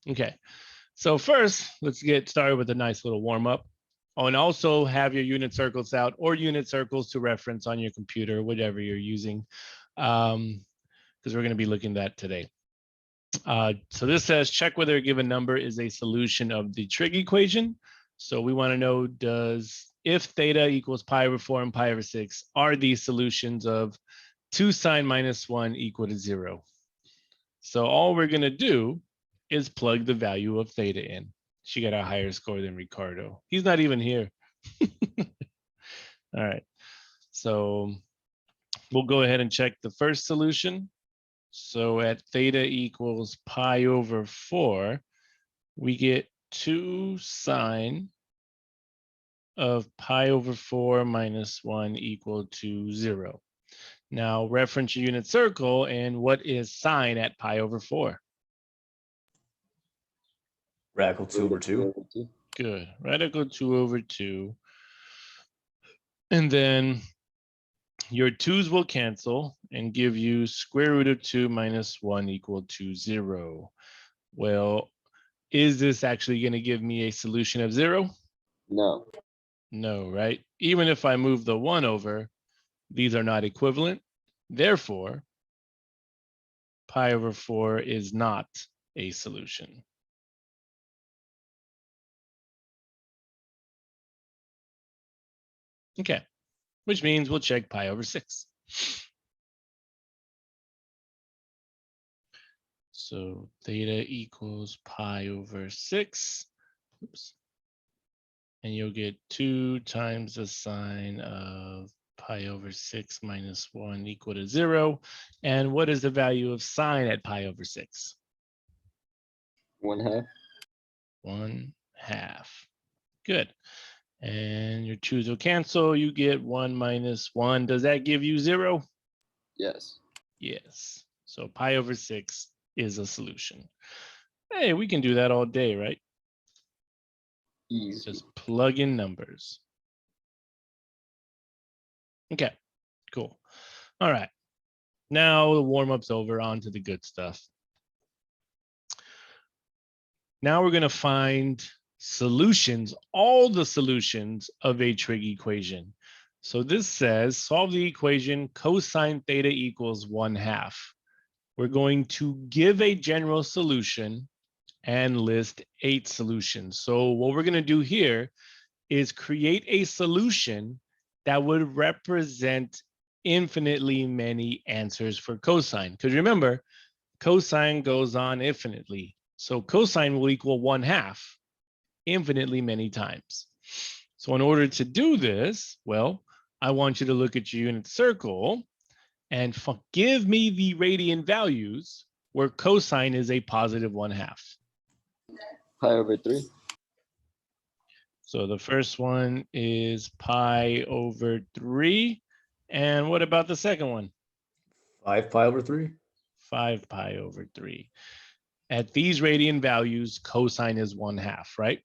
Okay, so first, let's get started with a nice little warm up. Oh, and also have your unit circles out or unit circles to reference on your computer, whatever you're using, because we're going to be looking at that today. So this says check whether a given number is a solution of the trig equation. So we want to know, if theta equals pi over 4 and pi over 6, are these solutions of 2 sine minus 1 equal to 0? So all we're going to do is plug the value of theta in. She got a higher score than Ricardo. He's not even here. All right. So we'll go ahead and check the first solution. So at theta equals pi over 4, we get 2 sine of pi over 4 minus 1 equal to 0. Now reference your unit circle, and what is sine at pi over 4? Radical 2 over 2. Good. Radical 2 over 2. And then your 2's will cancel and give you square root of 2 minus 1 equal to 0. Well, is this actually going to give me a solution of 0? No. No, right? Even if I move the 1 over, these are not equivalent. Therefore, pi over 4 is not a solution. Okay, which means we'll check pi over 6. So theta equals pi over 6. Oops. And you'll get 2 times the sine of pi over 6 minus 1 equal to 0. And what is the value of sine at pi over 6? 1/2. 1/2. Good. And your 2's will cancel. You get 1 minus 1. Does that give you 0? Yes. Yes. So pi over 6 is a solution. Hey, we can do that all day, right? Easy. Just plug in numbers. Okay, cool. All right. Now the warm-up's over, on to the good stuff. Now we're going to find solutions, all the solutions of a trig equation. So this says solve the equation cosine theta equals 1/2. We're going to give a general solution and list 8 solutions. So what we're going to do here is create a solution that would represent infinitely many answers for cosine. Because remember, cosine goes on infinitely. So cosine will equal 1/2 infinitely many times. So in order to do this, well, I want you to look at your unit circle and give me the radian values where cosine is a positive 1/2. Pi over 3. So the first one is pi over 3. And what about the second one? 5 pi over 3. 5 pi over 3. At these radian values, cosine is 1/2, right?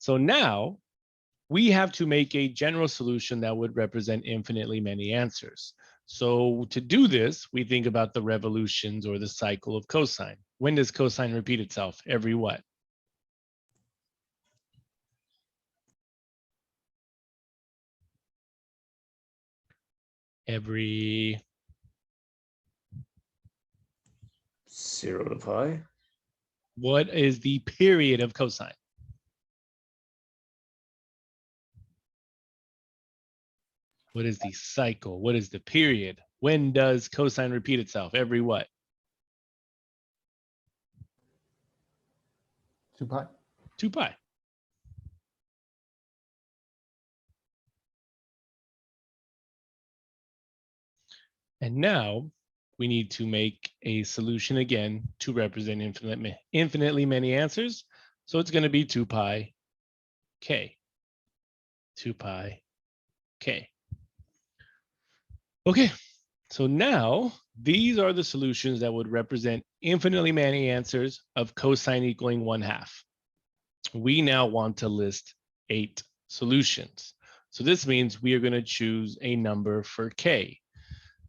So now we have to make a general solution that would represent infinitely many answers. So to do this, we think about the revolutions or the cycle of cosine. When does cosine repeat itself? Every what? Every 0 to pi. What is the period of cosine? What is the cycle? What is the period? When does cosine repeat itself? Every what? 2 pi. 2 pi. And now we need to make a solution again to represent infinitely many answers. So it's going to be 2 pi k. 2 pi k. Okay, so now these are the solutions that would represent infinitely many answers of cosine equaling 1/2. We now want to list 8 solutions. So this means we are going to choose a number for k.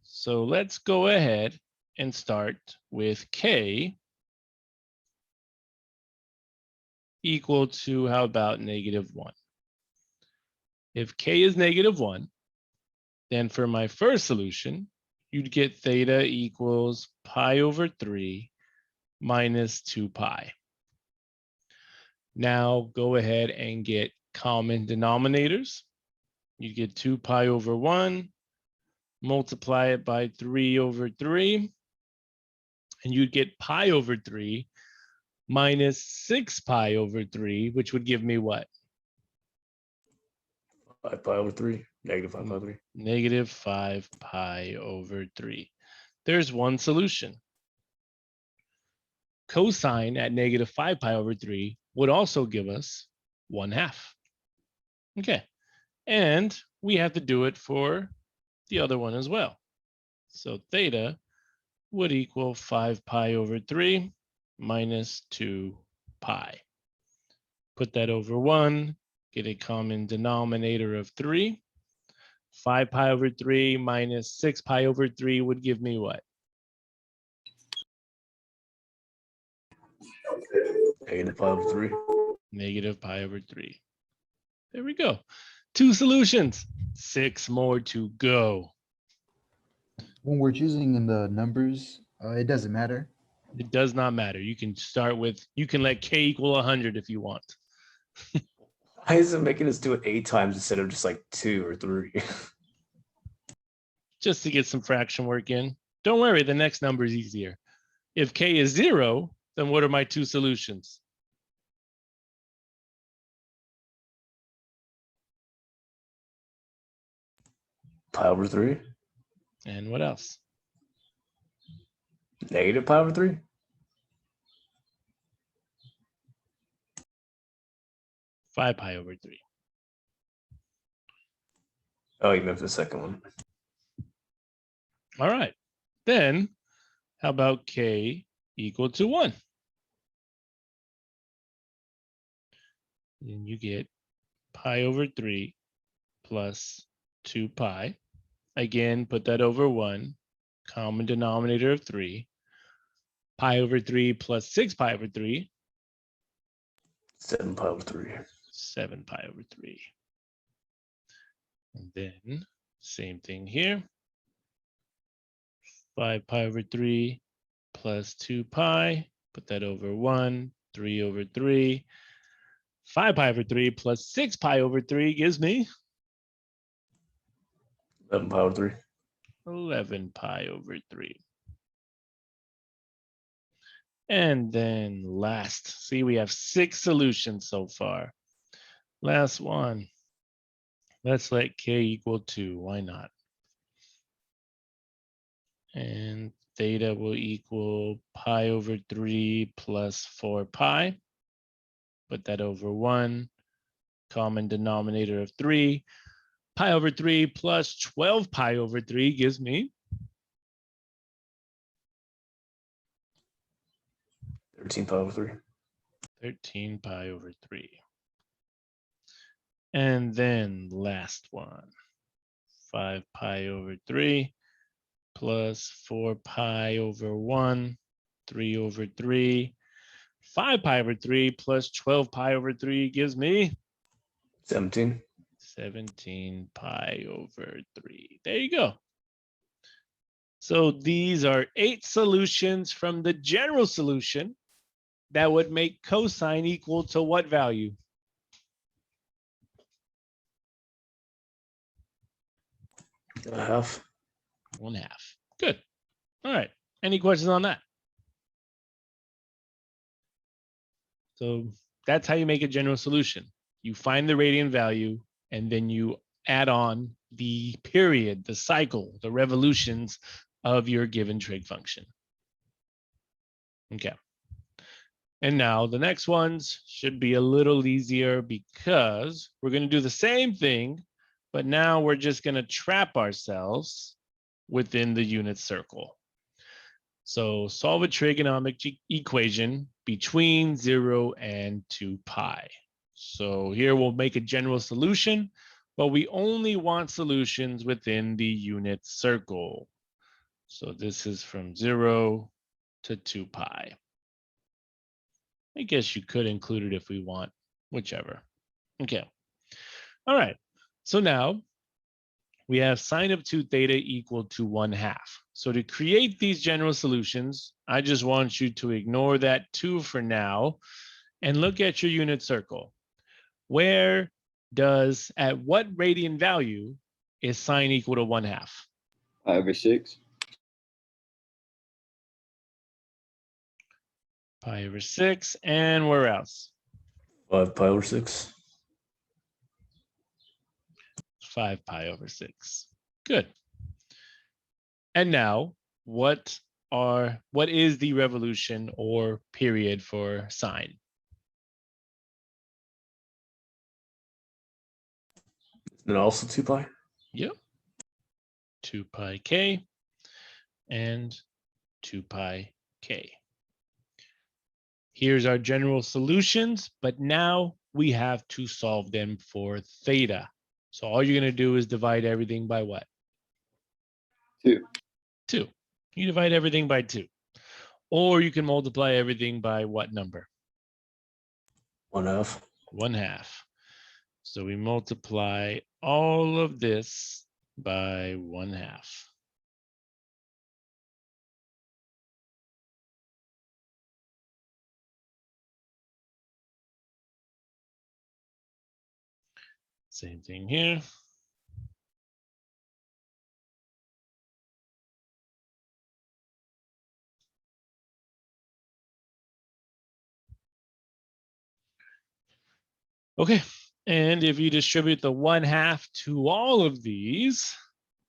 So let's go ahead and start with k equal to, how about -1? If k is -1, then for my first solution, you'd get theta equals pi/3 minus 2 pi. Now go ahead and get common denominators. You get 2 pi/1, multiply it by 3/3, and you'd get pi/3 minus 6 pi/3, which would give me what? 5 pi/3, -5 pi/3. -5 pi/3. There's one solution. Cosine at -5 pi/3 would also give us 1/2. Okay, and we have to do it for the other one as well. So theta would equal 5 pi/3 minus 2 pi. Put that over 1, get a common denominator of 3. 5 pi/3 minus 6 pi/3 would give me what? -pi/3. -pi/3. There we go. 2 solutions, 6 more to go. When we're choosing in the numbers, it doesn't matter. It does not matter. You can start with, you can let k equal 100 if you want. Why is it making us do it 8 times instead of just like 2 or 3? Just to get some fraction work in. Don't worry, the next number is easier. If k is 0, then what are my 2 solutions? Pi/3. And what else? -pi/3. 5 pi/3. Oh, you meant the second one. All right. Then how about k equal to 1? And you get pi/3 plus 2 pi. Again, put that over 1, common denominator of 3. Pi/3 plus 6 pi/3. 7 pi/3. 7 pi/3. And then same thing here. 5 pi/3 plus 2 pi. Put that over 1, 3/3. 5 pi/3 plus 6 pi/3 gives me 11 pi/3. 11 pi/3. And then last, see, we have 6 solutions so far. Last one. Let's let k equal 2. Why not? And theta will equal pi/3 plus 4 pi. Put that over 1. Common denominator of 3. Pi/3 plus 12 pi/3 gives me 13 pi/3. 13 pi/3. And then last one, 5 pi/3 plus 4 pi/1, 3/3. 5 pi/3 plus 12 pi/3 gives me 17. 17 pi/3. There you go. So these are 8 solutions from the general solution that would make cosine equal to what value? A half. 1/2. Good. All right. Any questions on that? So that's how you make a general solution. You find the radian value, and then you add on the period, the cycle, the revolutions of your given trig function. Okay. And now the next ones should be a little easier because we're going to do the same thing, but now we're just going to trap ourselves within the unit circle. So solve a trigonometric equation between 0 and 2 pi. So here we'll make a general solution, but we only want solutions within the unit circle. So this is from 0 to 2 pi. I guess you could include it if we want, whichever. Okay. All right. So now we have sine of 2 theta equal to 1/2. So to create these general solutions, I just want you to ignore that 2 for now and look at your unit circle. At what radian value is sine equal to 1/2? Pi over 6. Pi over 6, and where else? 5 pi over 6. 5 pi over 6. Good. And now, what is the revolution or period for sine? And also 2 pi. Yep. 2 pi k and 2 pi k. Here's our general solutions, but now we have to solve them for theta. So all you're going to do is divide everything by what? 2. 2. You divide everything by 2. Or you can multiply everything by what number? 1/2. 1/2. So we multiply all of this by 1/2. Same thing here. Okay, and if you distribute the 1/2 to all of these,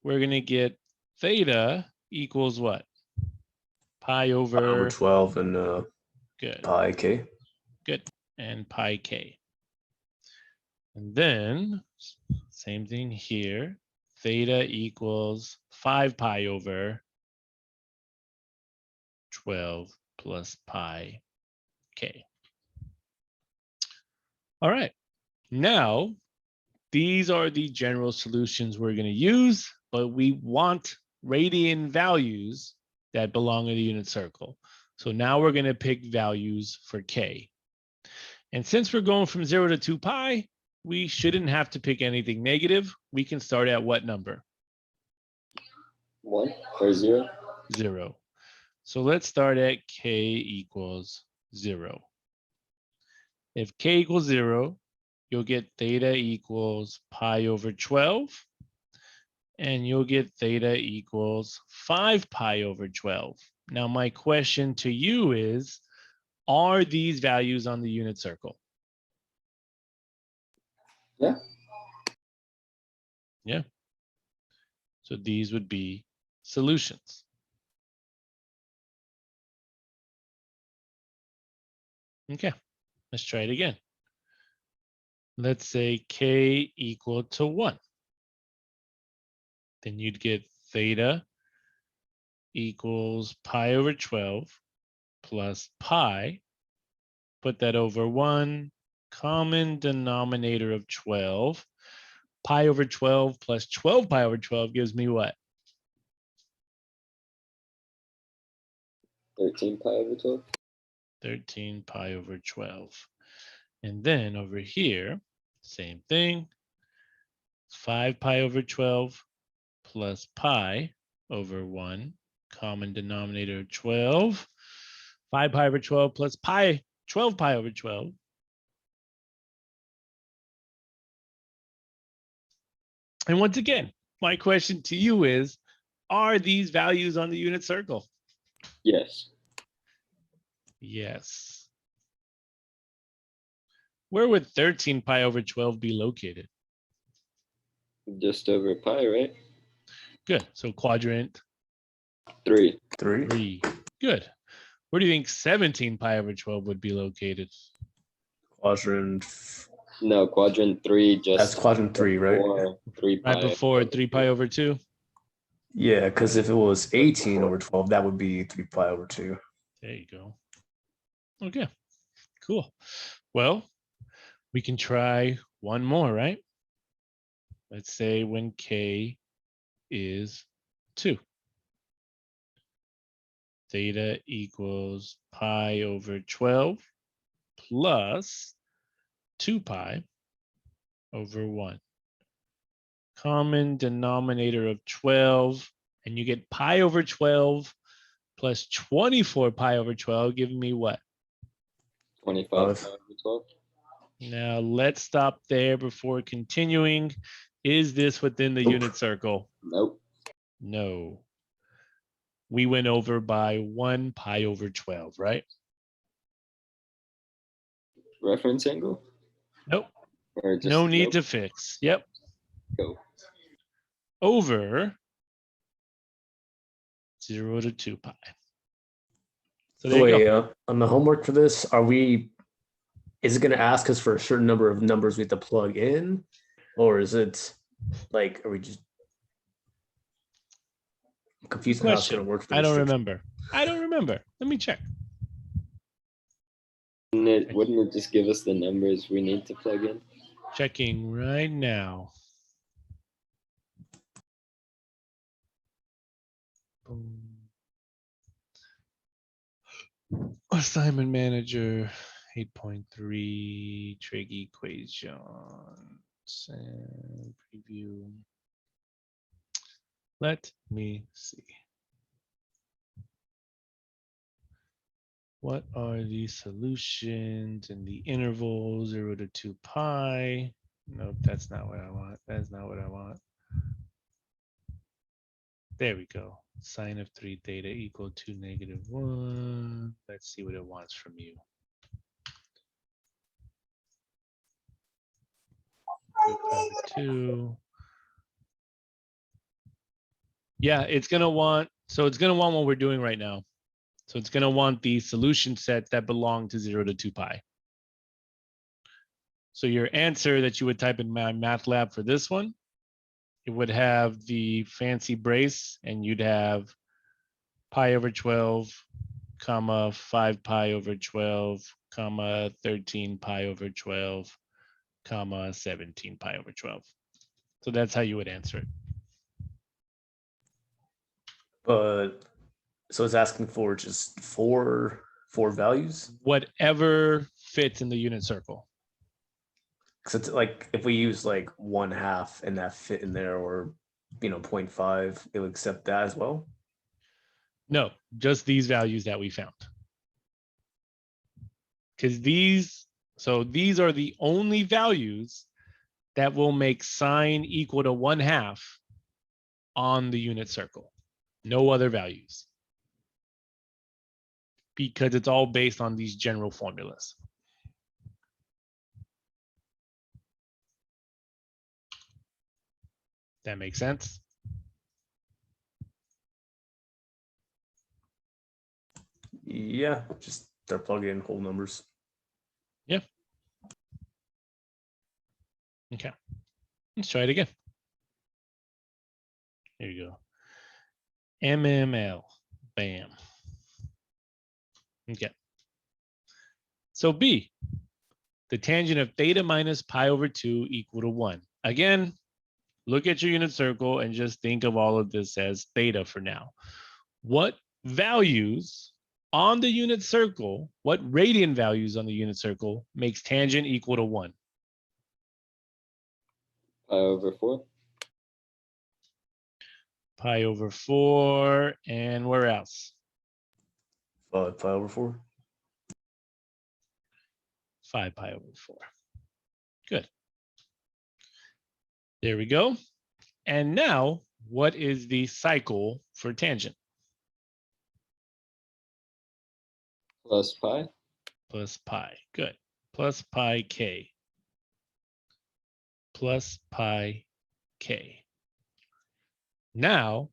we're going to get theta equals what? Pi Over over 12 and good, pi k. good, and pi k. And then same thing here. Theta equals 5 pi over 12 plus pi k. All right. Now, these are the general solutions we're going to use, but we want radian values that belong in the unit circle. So now we're going to pick values for k. And since we're going from 0 to 2 pi, we shouldn't have to pick anything negative. We can start at what number? 1 or 0. 0. So let's start at k equals 0. If k equals 0, you'll get theta equals pi over 12, and you'll get theta equals 5 pi over 12. Now, my question to you is, are these values on the unit circle? Yeah. Yeah. So these would be solutions. Okay, let's try it again. Let's say k equal to 1. Then you'd get theta equals pi over 12 plus pi. Put that over 1, common denominator of 12. Pi over 12 plus 12 pi over 12 gives me what? 13 pi over 12. 13 pi over 12. And then over here, same thing. 5 pi over 12 plus pi over 1, common denominator of 12. 5 pi over 12 plus pi, 12 pi over 12. And once again, my question to you is, are these values on the unit circle? Yes. Yes. Where would 13 pi over 12 be located? Just over pi, right? Good. So quadrant 3. 3. 3. Good. Where do you think 17 pi over 12 would be located? Quadrant. No, quadrant 3 just. That's quadrant 3, right? before 3 pi. Right before 3 pi over 2? Yeah, because if it was 18 over 12, that would be 3 pi over 2. There you go. Okay, cool. Well, we can try one more, right? Let's say when k is 2. Theta equals pi over 12 plus 2 pi over 1. Common denominator of 12, and you get pi over 12 plus 24 pi over 12, giving me what? 25 Five. pi over 12. Now let's stop there before continuing. Is this within the unit circle? Nope. No. We went over by 1 pi over 12, right? Reference angle? Nope. Or just No need nope. to fix. Yep. Go. Over 0 to 2 pi. So So there you wait, go. on the homework for this, is it going to ask us for a certain number of numbers we have to plug in? Or is it like, are we just I'm confused on how it's going Question. to work? For I don't restriction. remember. I don't remember. Let me check. Wouldn't it just give us the numbers we need to plug in? Checking right now. Boom. Assignment manager 8.3 trig equations and preview. Let me see. What are the solutions in the interval 0 to 2 pi? Nope, that's not what I want. That's not what I want. There we go. Sine of 3 theta equal to -1. Let's see what it wants from you. Two. Yeah, it's gonna want, so it's gonna want what we're doing right now. So it's gonna want the solution sets that belong to 0 to 2 pi. So your answer that you would type in my math lab for this one, it would have the fancy brace, and you'd have pi over 12, comma 5 pi over 12, comma 13 pi over 12, comma 17 pi over 12. So that's how you would answer it. But so it's asking for just four values. Whatever fits in the unit circle. So it's like if we use like 1/2 and that fit in there, or 0.5, it would accept that as well. No, just these values that we found. Because these are the only values that will make sine equal to 1/2 on the unit circle. No other values. Because it's all based on these general formulas. That makes sense? Yeah, just they're plugging in whole numbers. Yeah. Okay. Let's try it again. Here you go. MML. Bam. Okay. So B, the tangent of theta minus pi over 2 equal to 1. Again, look at your unit circle and just think of all of this as theta for now. What values on the unit circle, what radian values on the unit circle makes tangent equal to 1? Pi over 4. Pi over 4, and where else? 5 pi over 4. 5 pi over 4. Good. There we go. And now, what is the cycle for tangent? Plus pi. Plus pi. Good. Plus pi k. Plus pi k. Now,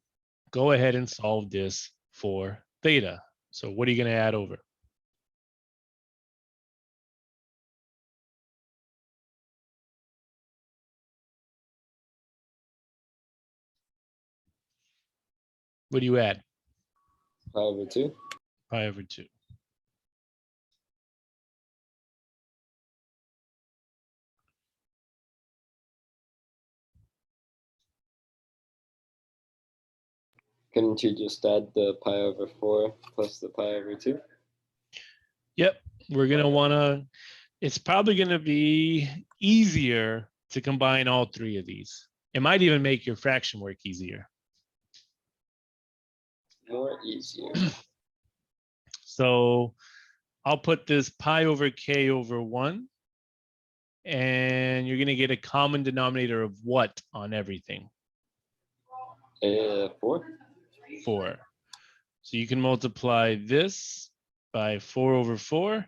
go ahead and solve this for theta. So what are you going to add over? What do you add? Pi over 2. Pi over 2. Couldn't you just add the pi over 4 plus the pi over 2? Yep, we're gonna wanna, it's probably gonna be easier to combine all three of these. It might even make your fraction work easier. More easier. So I'll put this pi over k over 1. And you're gonna get a common denominator of what on everything? 4. 4. So you can multiply this by 4 over 4.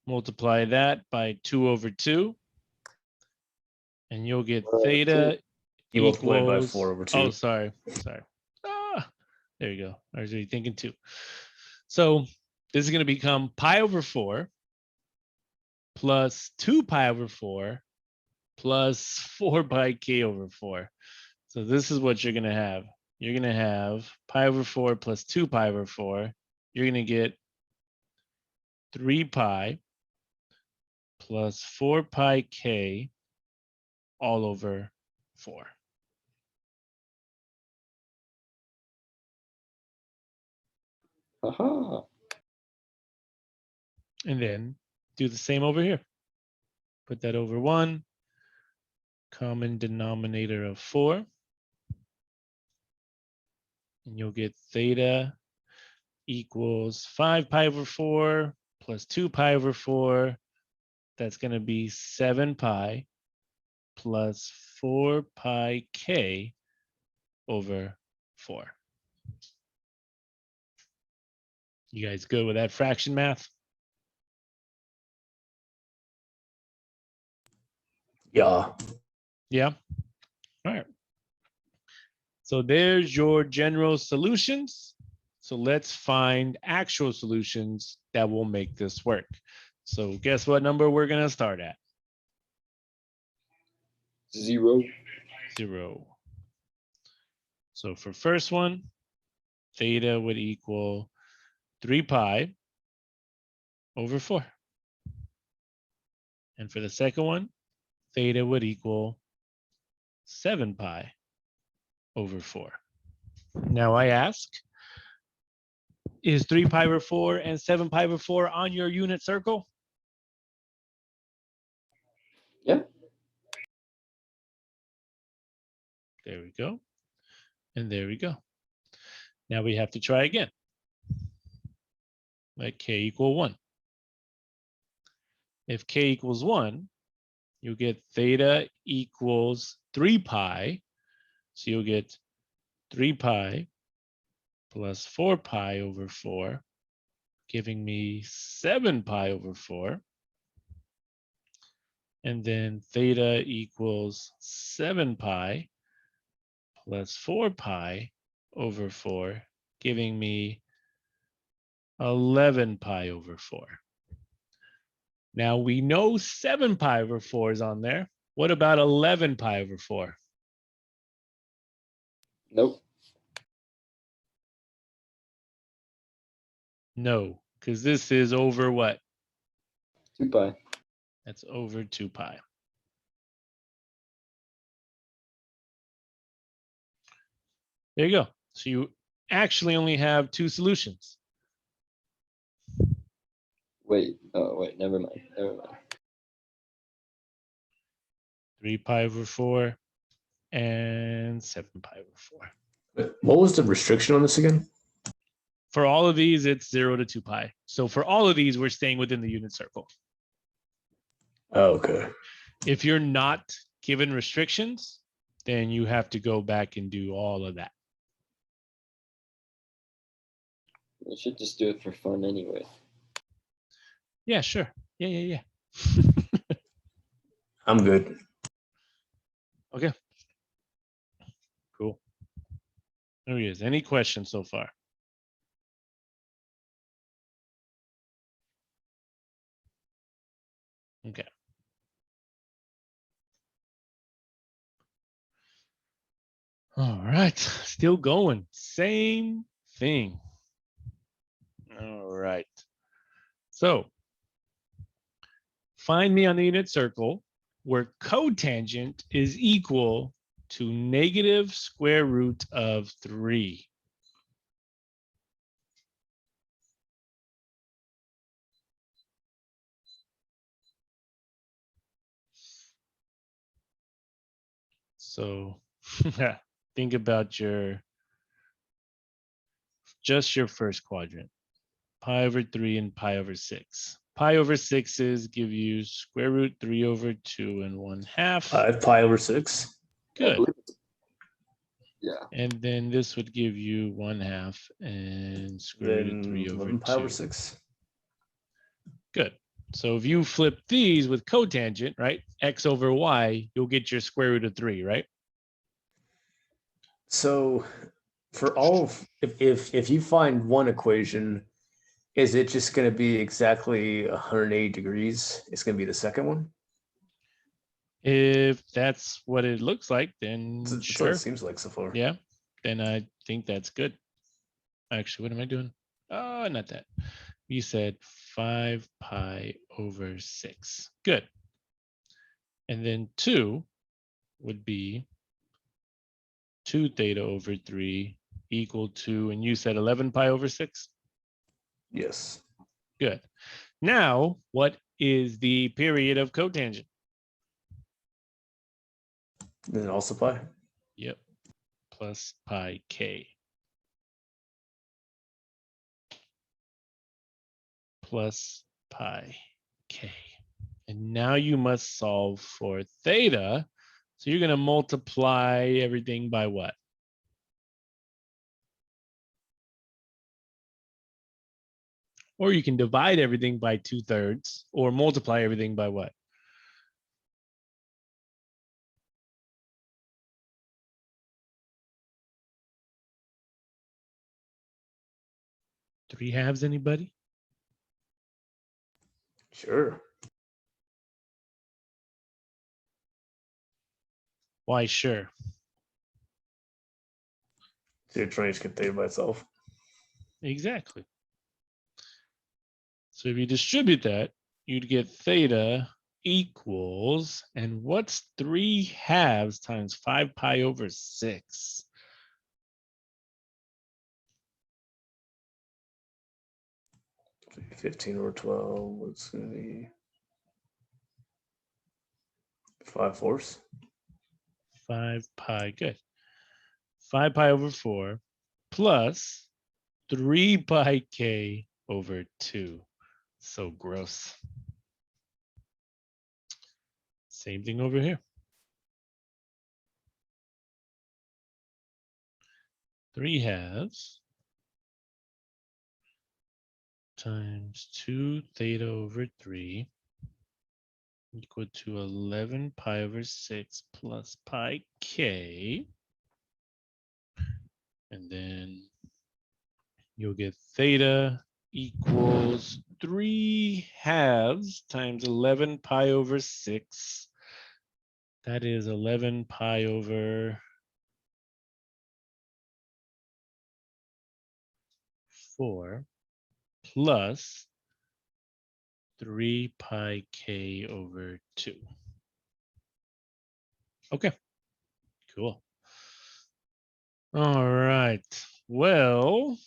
Multiply that by 2 over 2. And you'll get 4 over theta You multiply by equals, 4 over 2. oh, sorry. There you go. I was really thinking 2. So this is going to become pi over 4 plus 2 pi over 4 plus 4 pi k over 4. So this is what you're going to have. You're going to have pi over 4 plus 2 pi over 4. You're going to get 3 pi plus 4 pi k all over 4. Aha. And then do the same over here. Put that over 1. Common denominator of 4. And you'll get theta equals 5 pi over 4 plus 2 pi over 4. That's going to be 7 pi plus 4 pi k over 4. You guys good with that fraction math? Yeah. Yeah. All right. So there's your general solutions. So let's find actual solutions that will make this work. So guess what number we're going to start at? 0. 0. So for first one, theta would equal 3 pi over 4. And for the second one, theta would equal 7 pi over 4. Now I ask, is 3 pi over 4 and 7 pi over 4 on your unit circle? Yeah. There we go. And there we go. Now we have to try again. Let k equal 1. If k equals 1, you'll get theta equals 3 pi. So you'll get 3 pi plus 4 pi over 4, giving me 7 pi over 4. And then theta equals 7 pi plus 4 pi over 4, giving me 11 pi over 4. Now we know 7 pi over 4 is on there. What about 11 pi over 4? Nope. No, because this is over what? 2 pi. That's over 2 pi. There you go. So you actually only have 2 solutions. Wait. Oh, wait. Never mind. Never mind. 3 pi over 4 and 7 pi over 4. What was the restriction on this again? For all of these, it's 0 to 2 pi. So for all of these, we're staying within the unit circle. Oh, okay. If you're not given restrictions, then you have to go back and do all of that. We should just do it for fun anyway. Yeah, sure. Yeah. I'm good. Okay. Cool. There he is. Any questions so far? Okay. All right. Still going. Same thing. All right. So find me on the unit circle where cotangent is equal to negative square root of 3. So think about just your first quadrant. Pi over 3 and pi over 6. Pi over 6's give you square root 3 over 2 and 1/2. Pi over 6. I Good. believe it's- Yeah. And then this would give you 1/2 and square root Then 3 over 11 pi over 2. 6. Good. So if you flip these with cotangent, right? X over Y, you'll get your square root of 3, right? So for all of, if you find one equation, is it just going to be exactly 180 degrees? It's going to be the second one? If that's what it looks like, then That's what sure. it seems like so far. Yeah, then I think that's good. Actually, what am I doing? Oh, not that. You said 5 pi over 6. Good. And then 2 would be 2 theta over 3 equal to, and you said 11 pi over 6? Yes. Good. Now, what is the period of cotangent? Then also pi. Yep. Plus pi k. Plus pi k. And now you must solve for theta. So you're going to multiply everything by what? Or you can divide everything by 2/3 or multiply everything by what? Three halves, anybody? Sure. Why, sure. So you're trying to get theta by itself. Exactly. So if you distribute that, you'd get theta equals, and what's 3/2 times 5 pi over 6? So 15 over 12, what's going to be 5/4? 5 pi, good. 5 pi over 4 plus 3 pi k over 2. So gross. Same thing over here. 3/2 times 2 theta over 3 equal to 11 pi over 6 plus pi k. And then you'll get theta equals 3/2 times 11 pi over 6. That is 11 pi over 4 plus 3 pi k over 2. Okay, cool. All right. Well,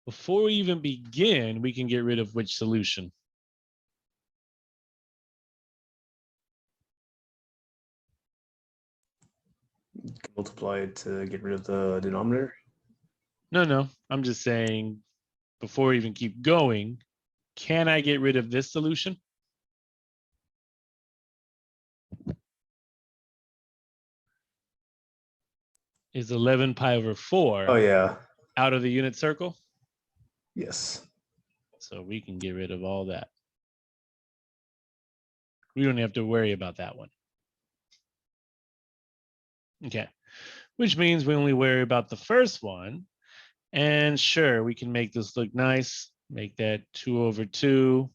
before we even begin, we can get rid of which solution? You can multiply it to get rid of the denominator. No, I'm just saying before we even keep going, can I get rid of this solution? Is 11 pi over 4 Oh, yeah. out of the unit circle? Yes. So we can get rid of all that. We don't have to worry about that one. Okay, which means we only worry about the first one. And sure, we can make this look nice. Make that 2 over 2.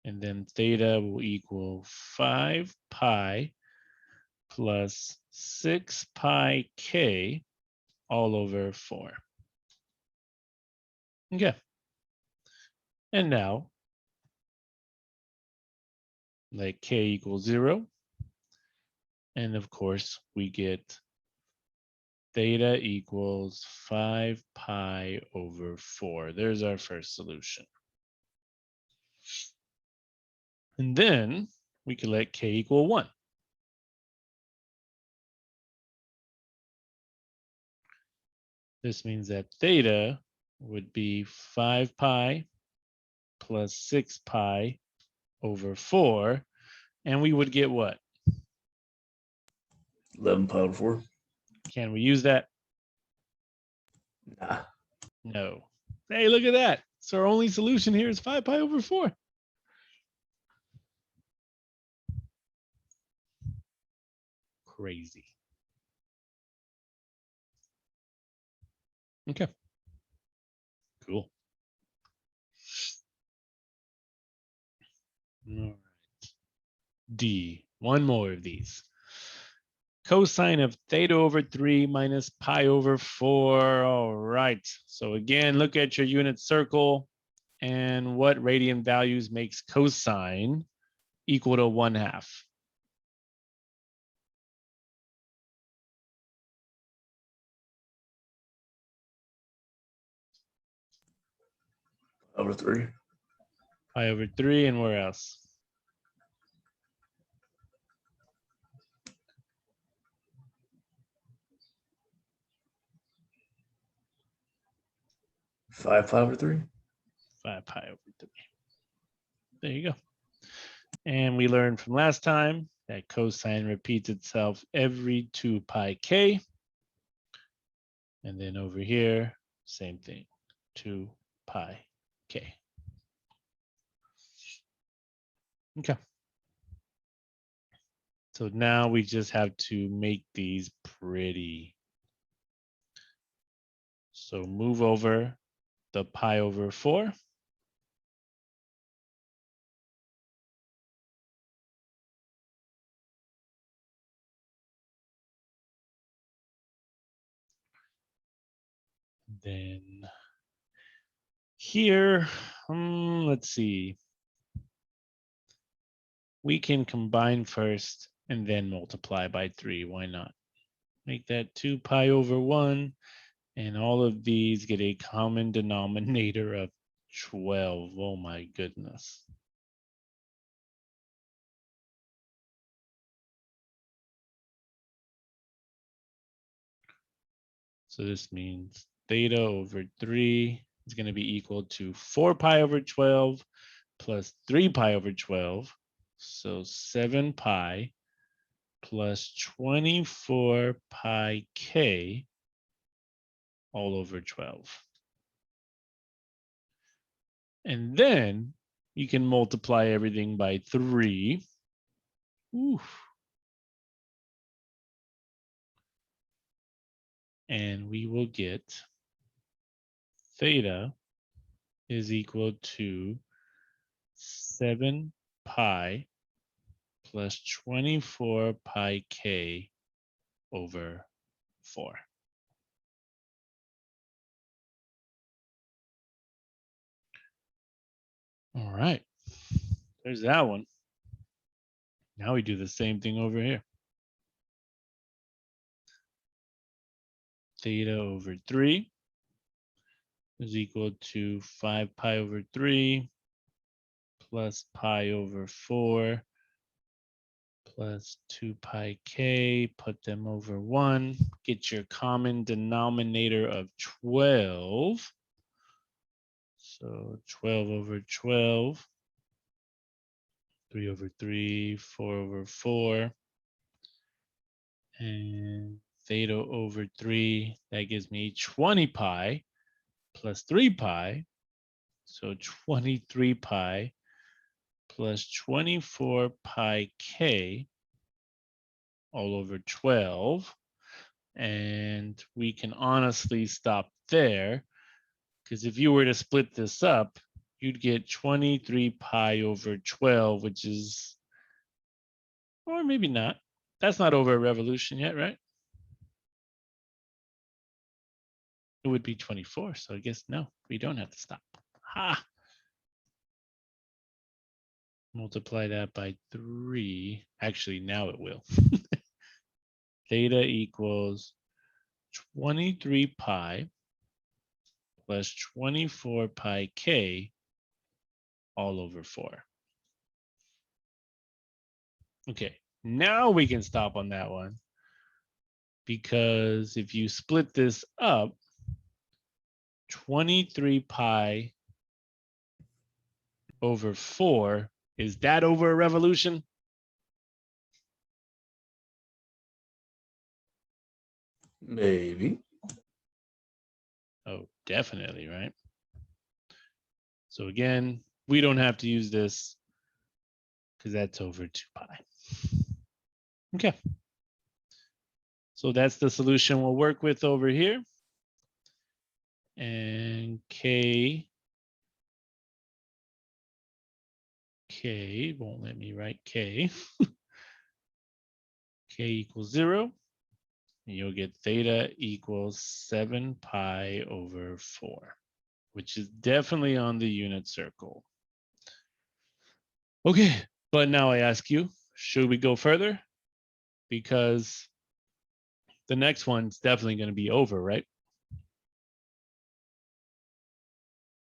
And then theta will equal 5 pi plus 6 pi k all over 4. Okay. And now let k equals 0. And of course, we get theta equals 5 pi over 4. There's our first solution. And then we can let k equal 1. This means that theta would be 5 pi plus 6 pi over 4. And we would get what? 11 pi over 4. Can we use that? Nah. No. Hey, look at that. So our only solution here is 5 pi over 4. Crazy. Okay. Cool. All right. D. One more of these. Cosine of theta over 3 minus pi over 4. All right. So again, look at your unit circle and what radian values makes cosine equal to 1/2. Over 3. Pi over 3, and where else? Five pi over 3. 5 pi over 3. There you go. And we learned from last time that cosine repeats itself every 2 pi k. And then over here, same thing, 2 pi k. Okay. So now we just have to make these pretty. So move over the pi over 4. Then here, let's see. We can combine first and then multiply by 3. Why not? Make that 2 pi over 1. And all of these get a common denominator of 12. Oh my goodness. So this means theta over 3 is going to be equal to 4 pi over 12 plus 3 pi over 12. So 7 pi plus 24 pi k all over 12. And then you can multiply everything by 3. Oof. And we will get theta is equal to 7 pi plus 24 pi k over 4. All right, there's that one. Now we do the same thing over here. Theta over 3 is equal to 5 pi over 3 plus pi over 4 plus 2 pi k, put them over 1, get your common denominator of 12. So 12 over 12, 3 over 3, 4 over 4, and theta over 3, that gives me 20 pi plus 3 pi, so 23 pi plus 24 pi k all over 12. And we can honestly stop there, because if you were to split this up, you'd get 23 pi over 12, which is, or maybe not. That's not over a revolution yet, right? It would be 24, so I guess no, we don't have to stop. Ha! Multiply that by 3. Actually, now it will. Theta equals 23 pi plus 24 pi k all over 4. Okay, now we can stop on that one, because if you split this up, 23 pi over 4. Is that over a revolution? Maybe. Oh, definitely, right? So again, we don't have to use this because that's over 2 pi. Okay. So that's the solution we'll work with over here. And K won't let me write K. K equals 0. And you'll get theta equals 7 pi over 4, which is definitely on the unit circle. Okay, but now I ask you, should we go further? Because the next one's definitely going to be over, right?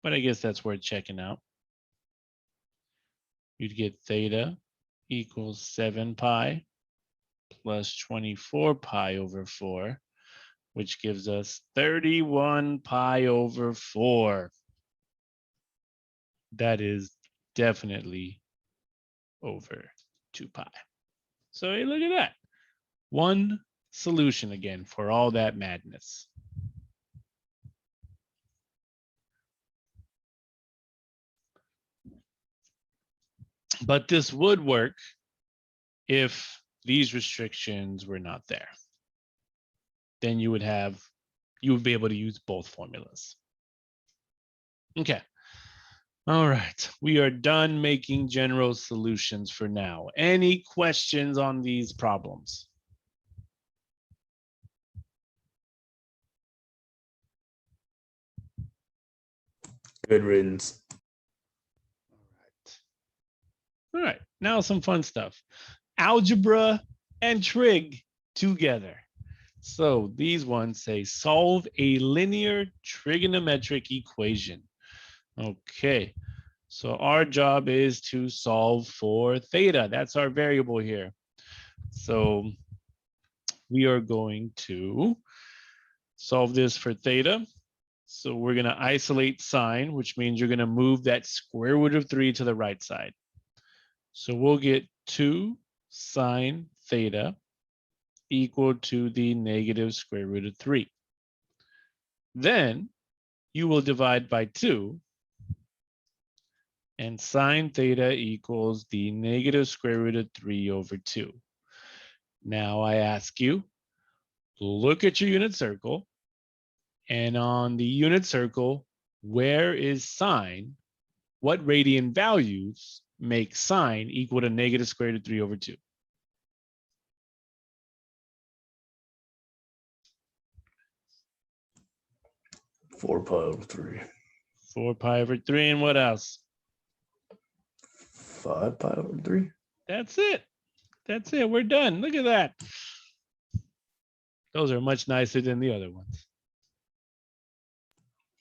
But I guess that's worth checking out. You'd get theta equals 7 pi plus 24 pi over 4, which gives us 31 pi over 4. That is definitely over 2 pi. So hey, look at that. One solution again for all that madness. But this would work if these restrictions were not there. Then you would be able to use both formulas. Okay. All right, we are done making general solutions for now. Any questions on these problems? Good riddance. All right, now some fun stuff. Algebra and trig together. So these ones say solve a linear trigonometric equation. Okay, so our job is to solve for theta. That's our variable here. So we are going to solve this for theta. So we're going to isolate sine, which means you're going to move that square root of 3 to the right side. So we'll get 2 sine theta equal to the negative square root of 3. Then you will divide by 2, and sine theta equals the negative square root of 3 over 2. Now I ask you, look at your unit circle, and on the unit circle, where is sine? What radian values make sine equal to negative square root of 3 over 2? Four pi over 3. 4 pi over 3, and what else? 5 pi over 3. That's it. That's it. We're done. Look at that. Those are much nicer than the other ones.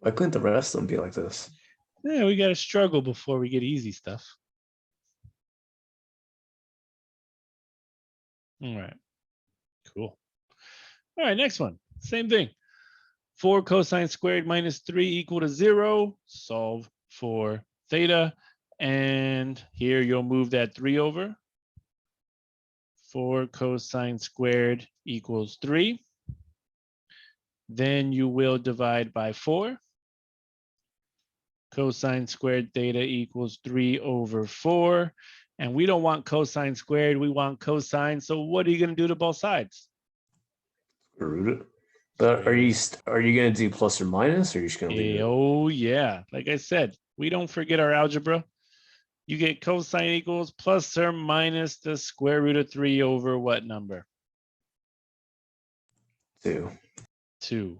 Why couldn't the rest of them be like this? Yeah, we got to struggle before we get easy stuff. All right. Cool. All right, next one. Same thing. 4 cosine squared minus 3 equal to 0. Solve for theta. And here you'll move that 3 over. 4 cosine squared equals 3. Then you will divide by 4. Cosine squared theta equals 3 over 4. And we don't want cosine squared, we want cosine. So what are you going to do to both sides? Square root it. But are you going to do plus or minus, or are you just going to leave it? Oh, yeah. Like I said, we don't forget our algebra. You get cosine equals plus or minus the square root of 3 over what number? 2. 2.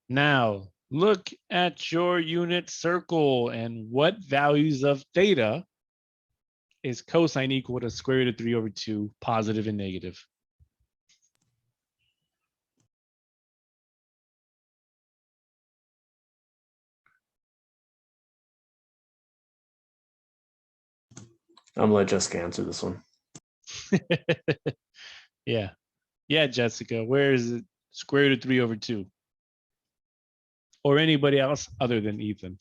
Now, look at your unit circle and what values of theta is cosine equal to square root of 3 over 2, positive and negative? I'm going to let Jessica answer this one. Yeah. Yeah, Jessica, where is it? Square root of 3 over 2. or anybody else other than Ethan.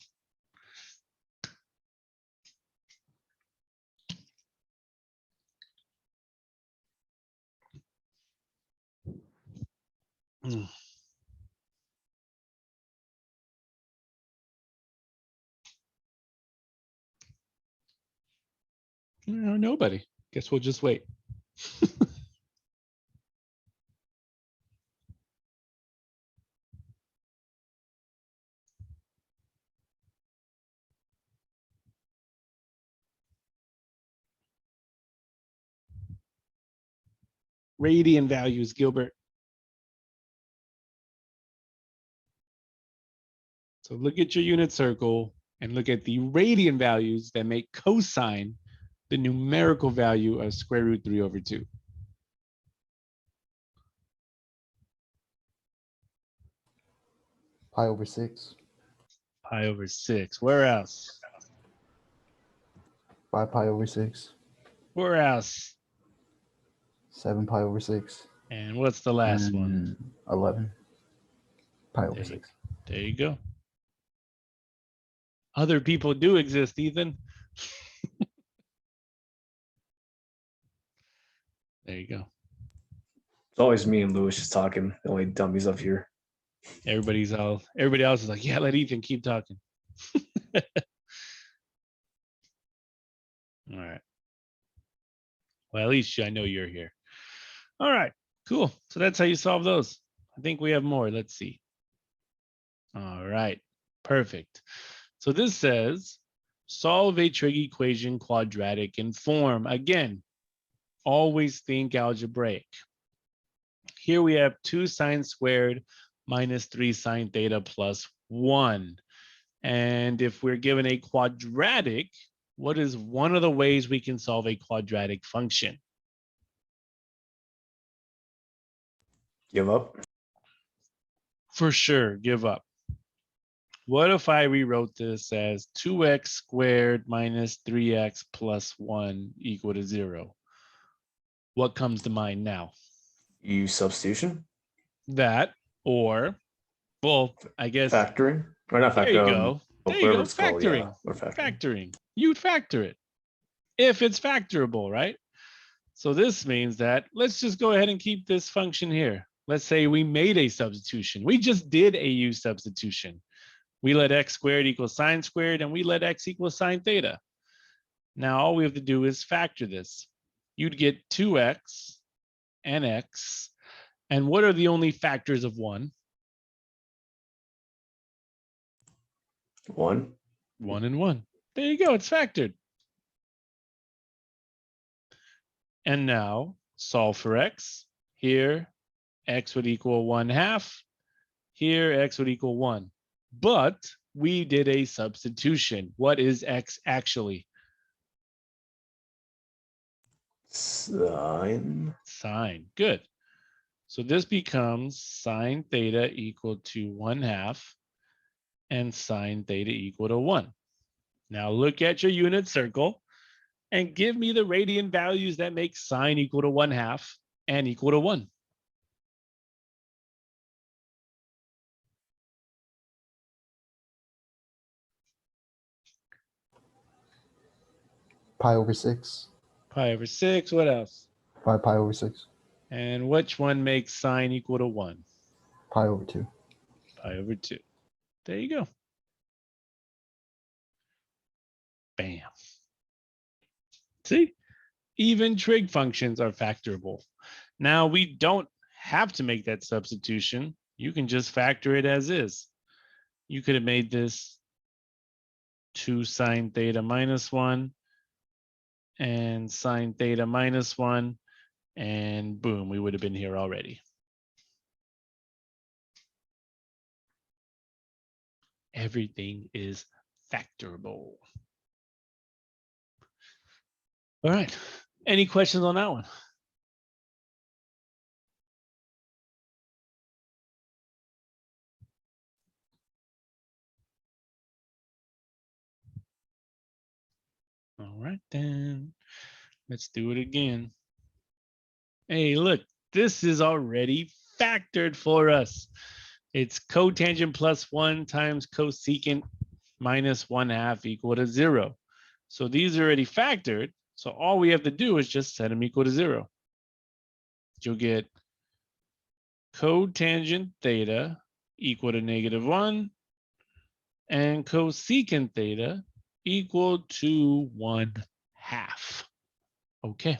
No, nobody. Guess we'll just wait. Radian values, Gilbert. So look at your unit circle and look at the radian values that make cosine the numerical value of square root 3/2. Pi over 6. Pi over 6. Where else? 5 pi over 6. Where else? 7 pi over 6. And what's the last one? And 11 pi over There 6. There you go. Other people do exist, Ethan. There you go. It's always me and Lewis just talking. The only dummies up here. Everybody else is like, yeah, let Ethan keep talking. All right. Well, at least I know you're here. All right, cool. So that's how you solve those. I think we have more. Let's see. All right, perfect. So this says, solve a trig equation quadratic in form. Again, always think algebraic. Here we have 2 sine squared minus 3 sine theta plus 1. And if we're given a quadratic, what is one of the ways we can solve a quadratic function? Give up. For sure, give up. What if I rewrote this as 2x squared minus 3x plus 1 equal to 0? What comes to mind now? Use substitution. That, or, well, I guess. Factoring. Or not factoring. There you go. There you go. Factoring. Or factoring. Factoring. You'd factor it if it's factorable, right? So this means that let's just go ahead and keep this function here. Let's say we made a substitution. We just did a u substitution. We let x squared equal sine squared, and we let x equal sine theta. Now all we have to do is factor this. You'd get 2x and x. And what are the only factors of 1? 1. 1 and 1. There you go. It's factored. And now solve for x. Here, x would equal 1/2. Here, x would equal 1. But we did a substitution. What is x actually? Sine. Sine. Good. So this becomes sine theta equal to 1/2 and sine theta equal to 1. Now look at your unit circle and give me the radian values that make sine equal to 1/2 and equal to 1. Pi over 6. Pi over 6. What else? 5 pi over 6. And which one makes sine equal to 1? Pi over 2. Pi over 2. There you go. Bam. See? Even trig functions are factorable. Now we don't have to make that substitution. You can just factor it as is. You could have made this 2 sine theta minus 1 and sine theta minus 1, and boom, we would have been here already. Everything is factorable. All right. Any questions on that one? All right, then. Let's do it again. Hey, look, this is already factored for us. It's cotangent plus 1 times cosecant minus 1/2 equal to 0. So these are already factored. So all we have to do is just set them equal to 0. You'll get cotangent theta equal to -1 and cosecant theta equal to 1/2. Okay.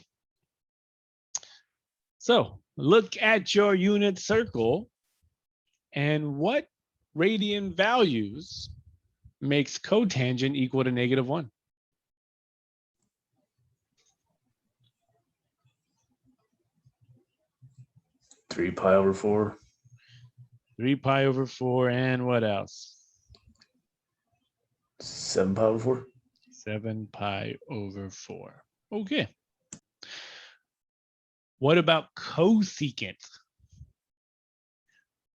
So look at your unit circle and what radian values makes cotangent equal to -1? 3 pi over 4. 3 pi over 4, and what else? 7 pi over 4. 7 pi over 4. Okay. What about cosecant?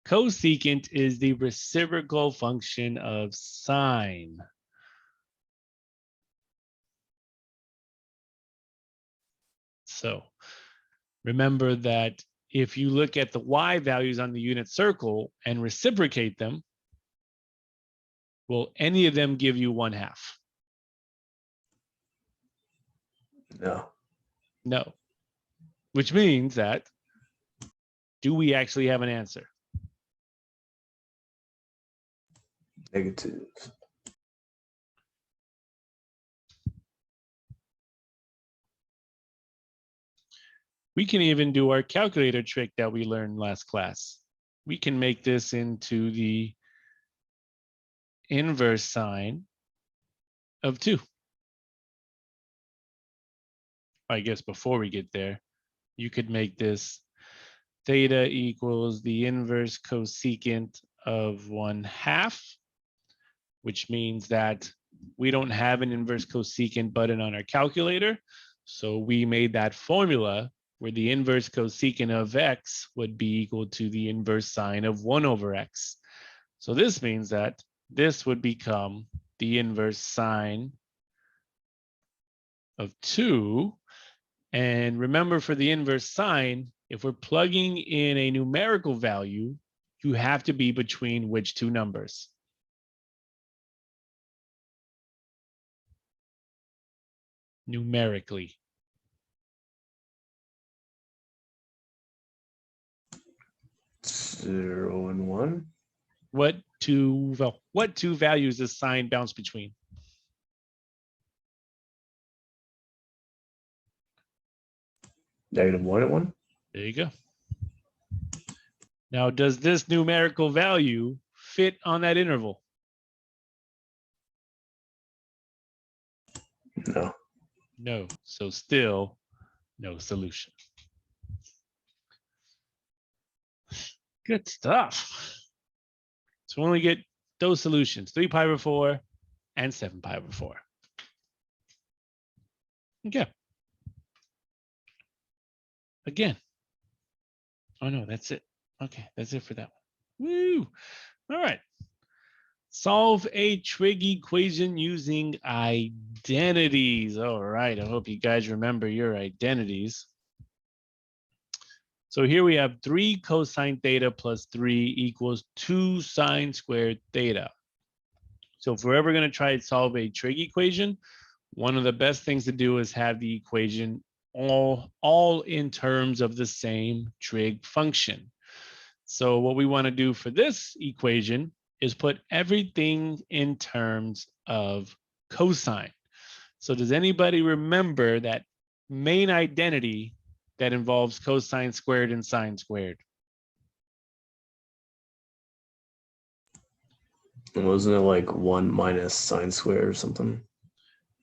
Cosecant is the reciprocal function of sine. So remember that if you look at the y values on the unit circle and reciprocate them, will any of them give you 1/2? No. No. Which means that, do we actually have an answer? Negative. We can even do our calculator trick that we learned last class. We can make this into the inverse sine of 2. I guess before we get there, you could make this theta equals the inverse cosecant of 1/2, which means that we don't have an inverse cosecant button on our calculator. So we made that formula where the inverse cosecant of x would be equal to the inverse sine of 1 over x. So this means that this would become the inverse sine of 2. And remember, for the inverse sine, if we're plugging in a numerical value, you have to be between which two numbers? Numerically. Zero and 1. What two values does sine bounce between? -1 and 1. There you go. Now, does this numerical value fit on that interval? No. No. So still no solution. Good stuff. So we only get those solutions, 3 pi over 4 and 7 pi over 4. Okay. Again. Oh no, that's it. Okay, that's it for that one. Woo! All right. Solve a trig equation using identities. All right, I hope you guys remember your identities. So here we have 3 cosine theta plus 3 equals 2 sine squared theta. So if we're ever going to try to solve a trig equation, one of the best things to do is have the equation all in terms of the same trig function. So what we want to do for this equation is put everything in terms of cosine. So does anybody remember that main identity that involves cosine squared and sine squared? Wasn't it like 1 minus sine squared or something?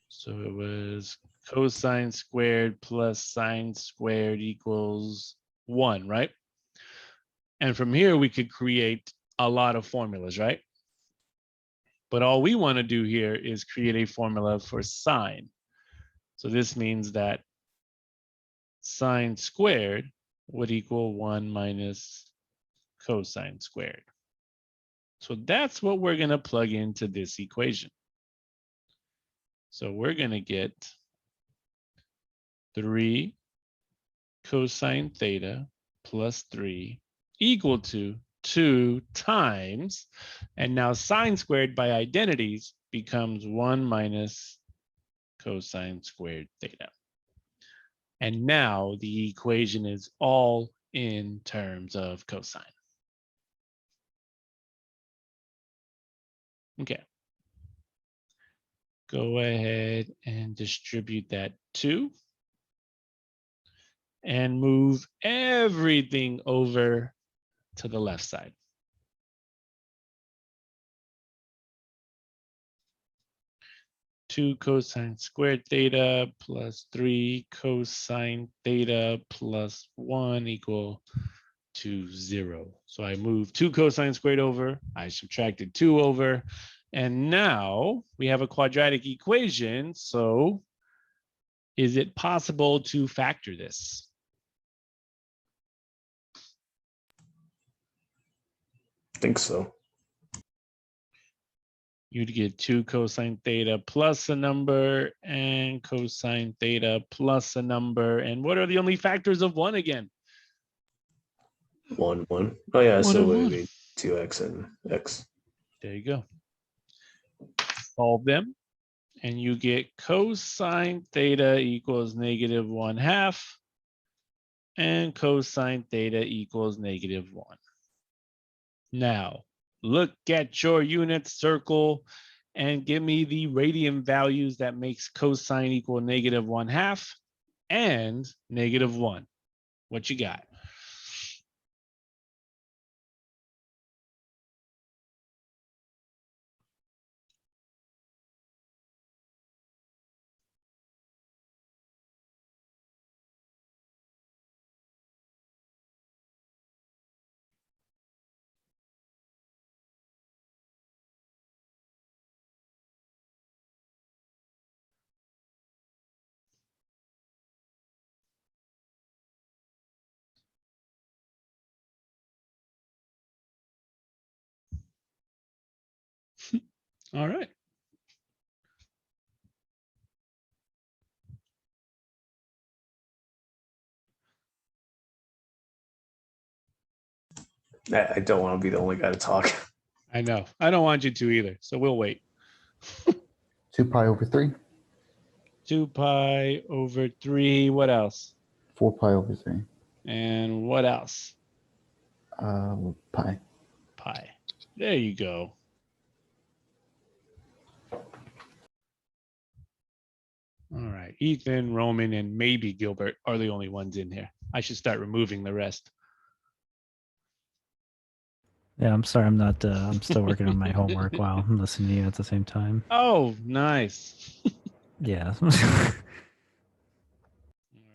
So it was cosine squared plus sine squared equals 1, right? And from here, we could create a lot of formulas, right? But all we want to do here is create a formula for sine. So this means that sine squared would equal 1 minus cosine squared. So that's what we're going to plug into this equation. So we're going to get 3 cosine theta plus 3 equal to 2 times, and now sine squared by identities becomes 1 minus cosine squared theta. And now the equation is all in terms of cosine. Okay. Go ahead and distribute that 2 and move everything over to the left side. Two cosine squared theta plus 3 cosine theta plus 1 equal to 0. So I moved 2 cosine squared over, I subtracted 2 over, and now we have a quadratic equation. So is it possible to factor this? I think so. You'd get 2 cosine theta plus a number and cosine theta plus a number. And what are the only factors of 1 again? 1, 1. Oh yeah, 1 so and it would 1. be 2x and x. There you go. Solve them, and you get cosine theta equals negative 1/2, and cosine theta equals negative 1. Now, look at your unit circle and give me the radian values that makes cosine equal negative 1/2 and negative 1. What you got? All right. I don't want to be the only guy to talk. I know. I don't want you to either, so we'll wait. 2 pi over 3. 2 pi over 3. What else? 4 pi over 3. And what else? Pi. Pi. There you go. All right. Ethan, Roman, and maybe Gilbert are the only ones in here. I should start removing the rest. Yeah, I'm sorry. I'm still working on my homework while I'm listening to you at the same time. Oh, nice. Yeah. All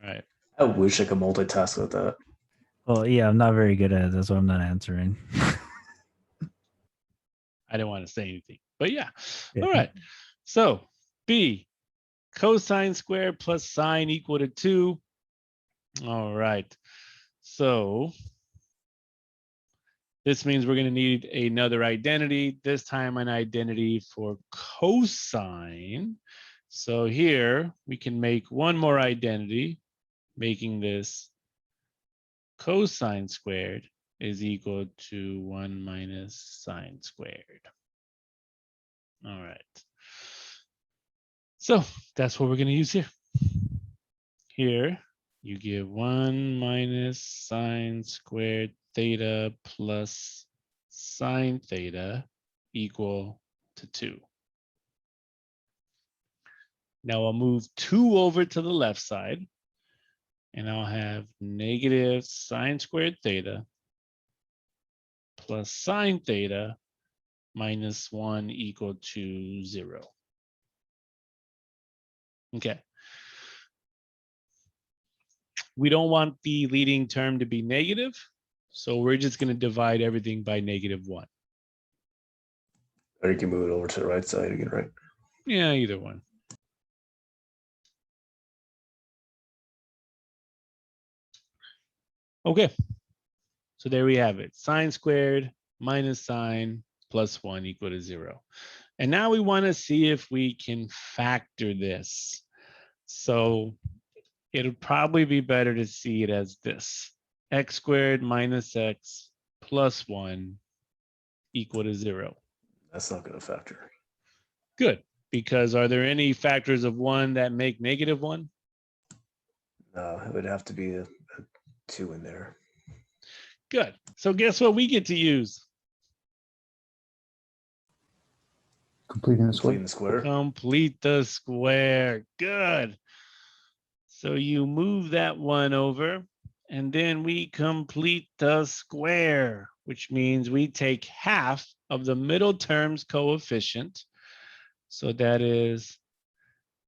right. I wish I could multitask with that. Well, yeah, I'm not very good at it. That's why I'm not answering. I didn't want to say anything, but yeah. Yeah. All right. So B, cosine squared plus sine equal to 2. All right. So this means we're going to need another identity, this time an identity for cosine. So here we can make one more identity, making this cosine squared is equal to 1 minus sine squared. All right. So that's what we're going to use here. Here, you give 1 minus sine squared theta plus sine theta equal to 2. Now I'll move 2 over to the left side, and I'll have negative sine squared theta plus sine theta minus 1 equal to 0. Okay. We don't want the leading term to be negative, so we're just going to divide everything by negative 1. Or you can move it over to the right side again, right? Yeah, either one. Okay, so there we have it. Sine squared minus sine plus 1 equal to 0. And now we want to see if we can factor this. So it'll probably be better to see it as this. X squared minus x plus 1 equal to 0. That's not going to factor. Good, because are there any factors of 1 that make negative 1? No, it would have to be a 2 in there. Good. So guess what we get to use? Completing the square. Completing the square. Complete the square. Good. So you move that 1 over, and then we complete the square, which means we take half of the middle term's coefficient. So that is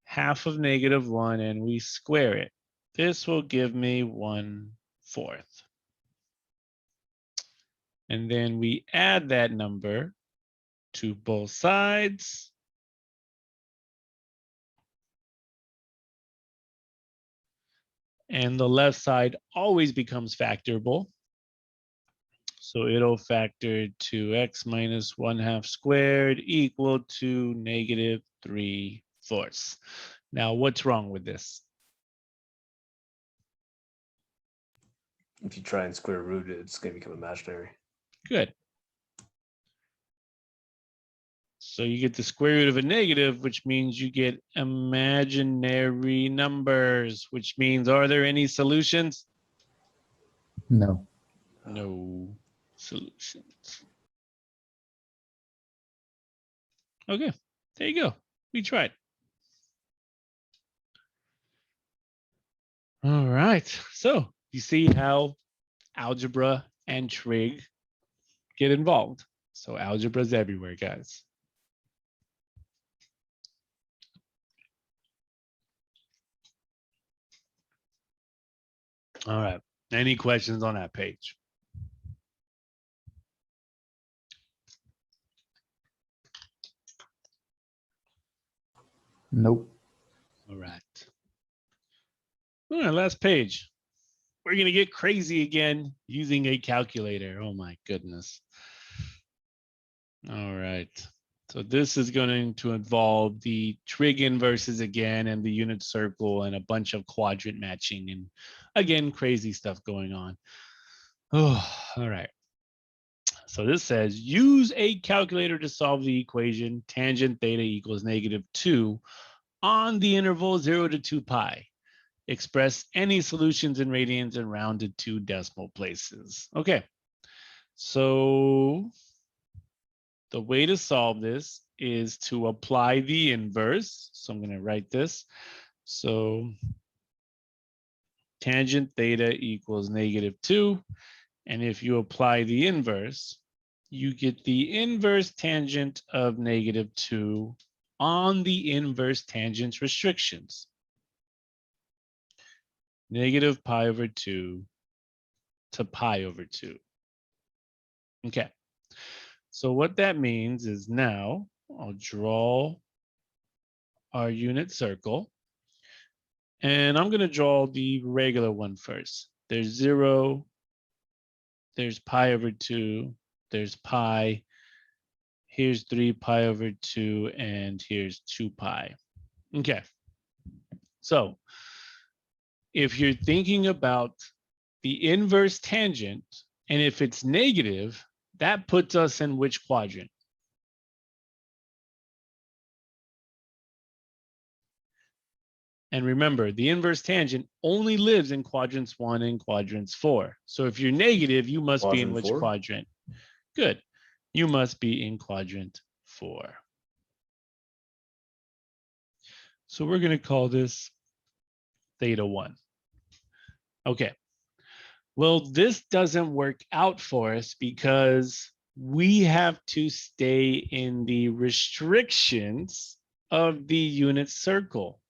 half of negative 1, and we square it. This will give me 1/4. And then we add that number to both sides. And the left side always becomes factorable. So it'll factor to x minus 1/2 squared equal to negative 3/4. Now, what's wrong with this? If you try and square root it, it's going to become imaginary. Good. So you get the square root of a negative, which means you get imaginary numbers, which means, are there any solutions? No. No solutions. Okay, there you go. We tried. All right. So you see how algebra and trig get involved. So algebra is everywhere, guys. All right. Any questions on that page? Nope. All right. All right, last page. We're going to get crazy again using a calculator. Oh my goodness. All right. So this is going to involve the trig inverses again and the unit circle and a bunch of quadrant matching and again, crazy stuff going on. Oh, all right. So this says use a calculator to solve the equation tangent theta equals -2 on the interval 0 to 2 pi. Express any solutions in radians and rounded to decimal places. Okay. So the way to solve this is to apply the inverse. So I'm going to write this. So tangent theta equals -2. And if you apply the inverse, you get the inverse tangent of -2 on the inverse tangent's restrictions. -pi/2 to pi/2. Okay. So what that means is now I'll draw our unit circle. And I'm going to draw the regular one first. There's 0, there's pi/2, there's pi, here's 3 pi/2, and here's 2 pi. Okay. So if you're thinking about the inverse tangent, and if it's negative, that puts us in which quadrant? And remember, the inverse tangent only lives in quadrants 1 and quadrants 4. So if you're negative, you must be in Quadrant which 4? quadrant? Good. You must be in quadrant 4. So we're going to call this theta 1. Okay. Well, this doesn't work out for us because we have to stay in the restrictions of the unit circle.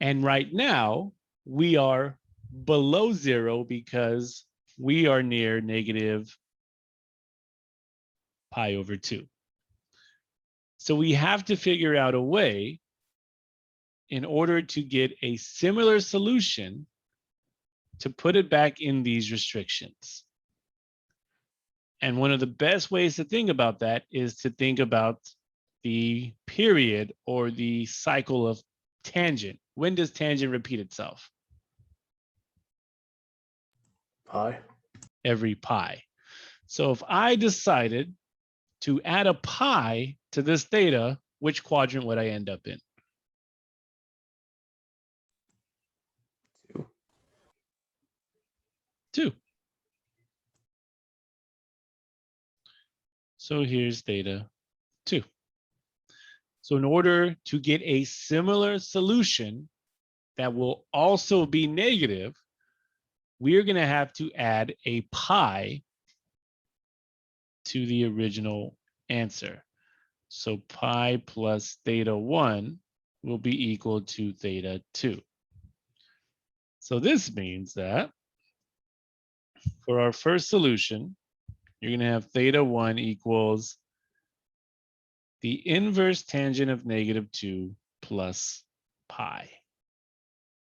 And right now, we are below 0 because we are near -pi/2. So we have to figure out a way in order to get a similar solution to put it back in these restrictions. And one of the best ways to think about that is to think about the period or the cycle of tangent. When does tangent repeat itself? Pi. Every pi. So if I decided to add a pi to this theta, which quadrant would I end up in? 2. 2. So here's theta 2. So in order to get a similar solution that will also be negative, we're going to have to add a pi to the original answer. So pi plus theta 1 will be equal to theta 2. So this means that for our first solution, you're going to have theta 1 equals the inverse tangent of -2 plus pi.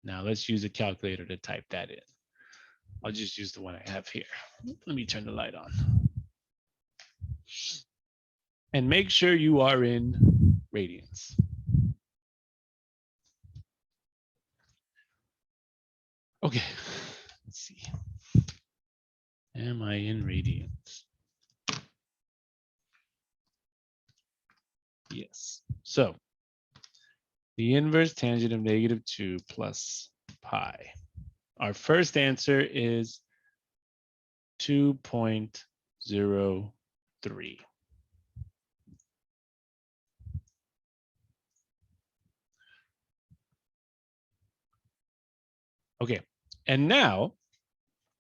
Now let's use a calculator to type that in. I'll just use the one I have here. Let me turn the light on. And make sure you are in radians. Okay, let's see. Am I in radians? Yes. So the inverse tangent of -2 plus pi. Our first answer is 2.03. Okay, and now,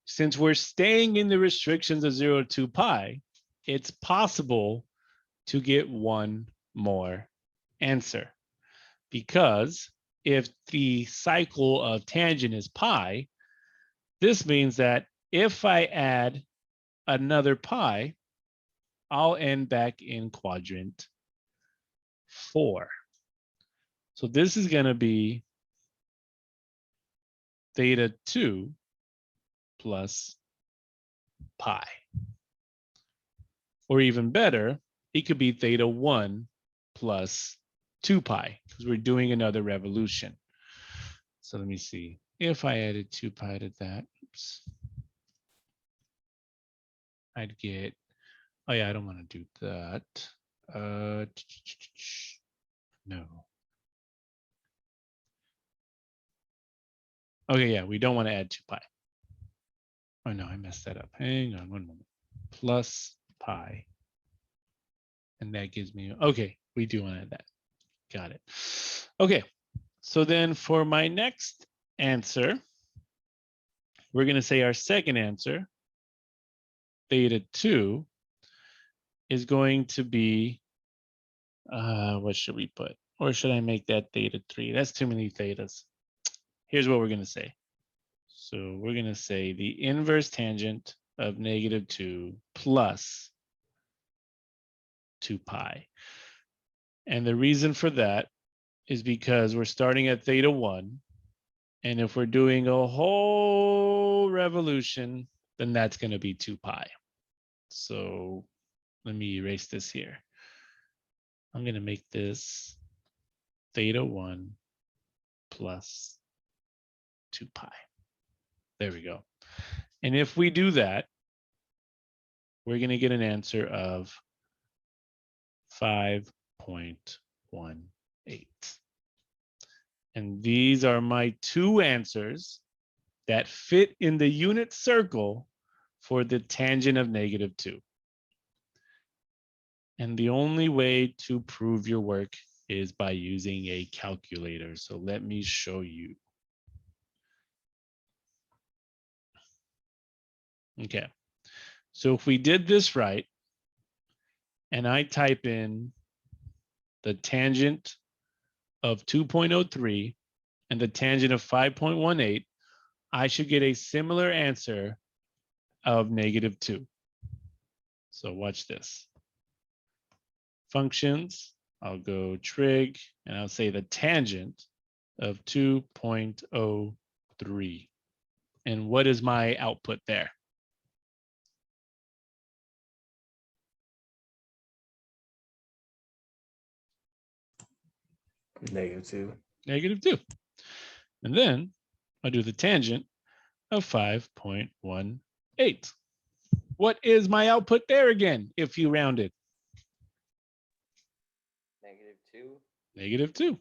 since we're staying in the restrictions of 0 to pi, it's possible to get one more answer. Because if the cycle of tangent is pi, this means that if I add another pi, I'll end back in quadrant 4. So this is going to be theta 2 plus pi. Or even better, it could be theta 1 plus 2 pi, because we're doing another revolution. So let me see. If I added 2 pi to that, oops, I'd get, oh yeah, I don't want to do that. No. Okay, yeah, we don't want to add 2 pi. Oh no, I messed that up. Hang on one moment. Plus pi. And that gives me, okay, we do want to add that. Got it. Okay, so then for my next answer, we're going to say our second answer, theta 2, is going to be, what should we put? Or should I make that theta 3? That's too many thetas. Here's what we're going to say. So we're going to say the inverse tangent of -2 plus 2 pi. And the reason for that is because we're starting at theta 1. And if we're doing a whole revolution, then that's going to be 2 pi. So let me erase this here. I'm going to make this theta 1 plus 2 pi. There we go. And if we do that, we're going to get an answer of 5.18. And these are my two answers that fit in the unit circle for the tangent of -2. And the only way to prove your work is by using a calculator. So let me show you. Okay, so if we did this right, and I type in the tangent of 2.03 and the tangent of 5.18, I should get a similar answer of -2. So watch this. Functions, I'll go trig, and I'll say the tangent of 2.03. And what is my output there? -2. -2. And then I do the tangent of 5.18. What is my output there again, if you round it? -2. -2.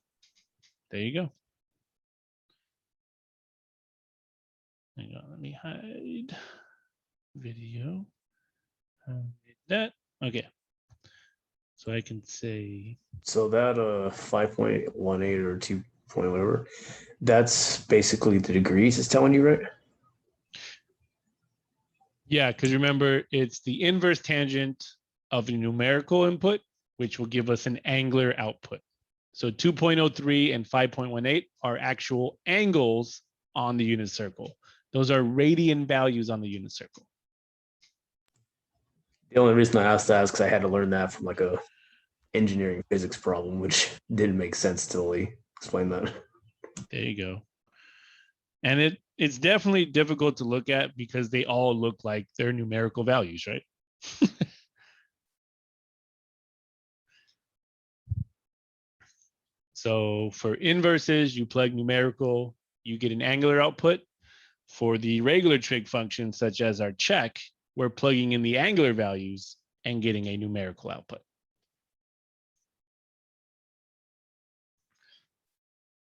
There you go. Hang on, let me hide video. That, okay. So I can say, So that 5.18 or 2 point whatever, that's basically the degrees it's telling you, right? yeah, because remember, it's the inverse tangent of the numerical input, which will give us an angular output. So 2.03 and 5.18 are actual angles on the unit circle. Those are radian values on the unit circle. The only reason I asked that is because I had to learn that from like a engineering physics problem, which didn't make sense till he explained that. There you go. And it's definitely difficult to look at because they all look like they're numerical values, right? So for inverses, you plug numerical, you get an angular output. For the regular trig functions, such as our check, we're plugging in the angular values and getting a numerical output.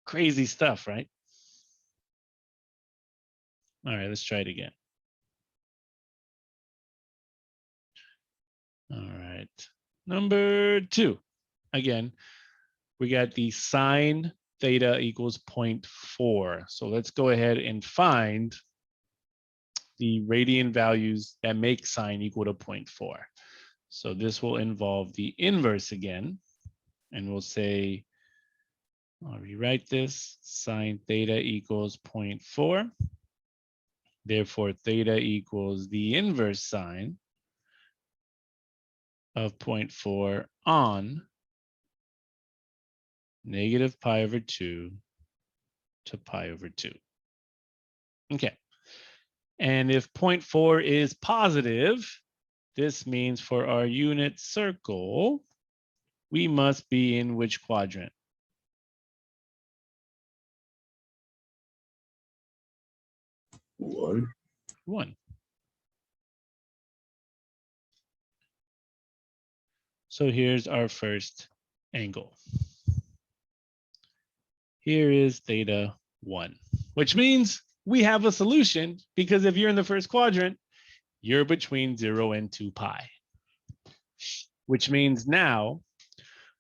Crazy stuff, right? All right, let's try it again. All right, number 2. Again, we got the sine theta equals 0.4. So let's go ahead and find the radian values that make sine equal to 0.4. So this will involve the inverse again, and we'll say, I'll rewrite this, sine theta equals 0.4. Therefore, theta equals the inverse sine of 0.4 on negative pi over 2 to pi over 2. Okay. And if 0.4 is positive, this means for our unit circle, we must be in which quadrant? One. 1. So here's our first angle. Here is theta 1, which means we have a solution, because if you're in the first quadrant, you're between 0 and 2 pi, which means now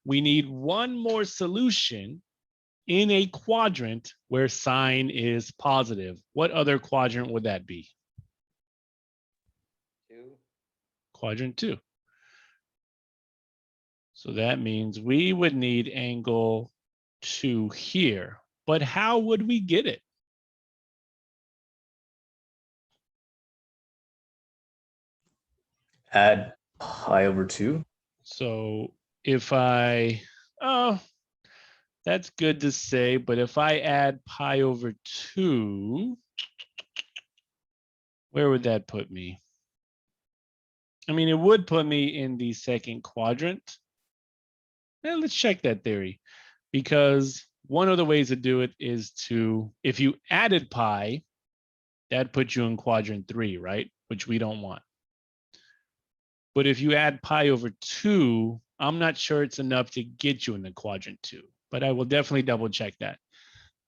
we need one more solution in a quadrant where sine is positive. What other quadrant would that be? 2. Quadrant 2. So that means we would need angle 2 here. But how would we get it? Add pi over 2. So if oh, that's good to say, but if I add pi over 2, where would that put me? I mean, it would put me in the second quadrant. Now let's check that theory, because one of the ways to do it is to, if you added pi, that puts you in quadrant 3, right? Which we don't want. But if you add pi over 2, I'm not sure it's enough to get you into quadrant 2, but I will definitely double check that.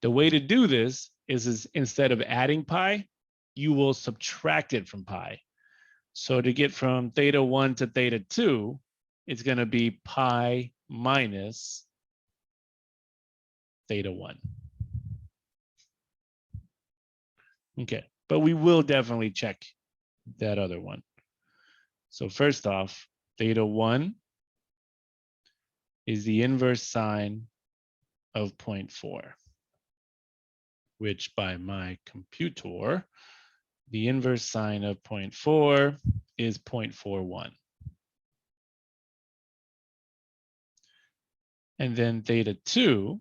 The way to do this is instead of adding pi, you will subtract it from pi. So to get from theta 1 to theta 2, it's going to be pi minus theta 1. Okay, but we will definitely check that other one. So first off, theta 1 is the inverse sine of 0.4, which by my computer, the inverse sine of 0.4 is 0.41. And then theta 2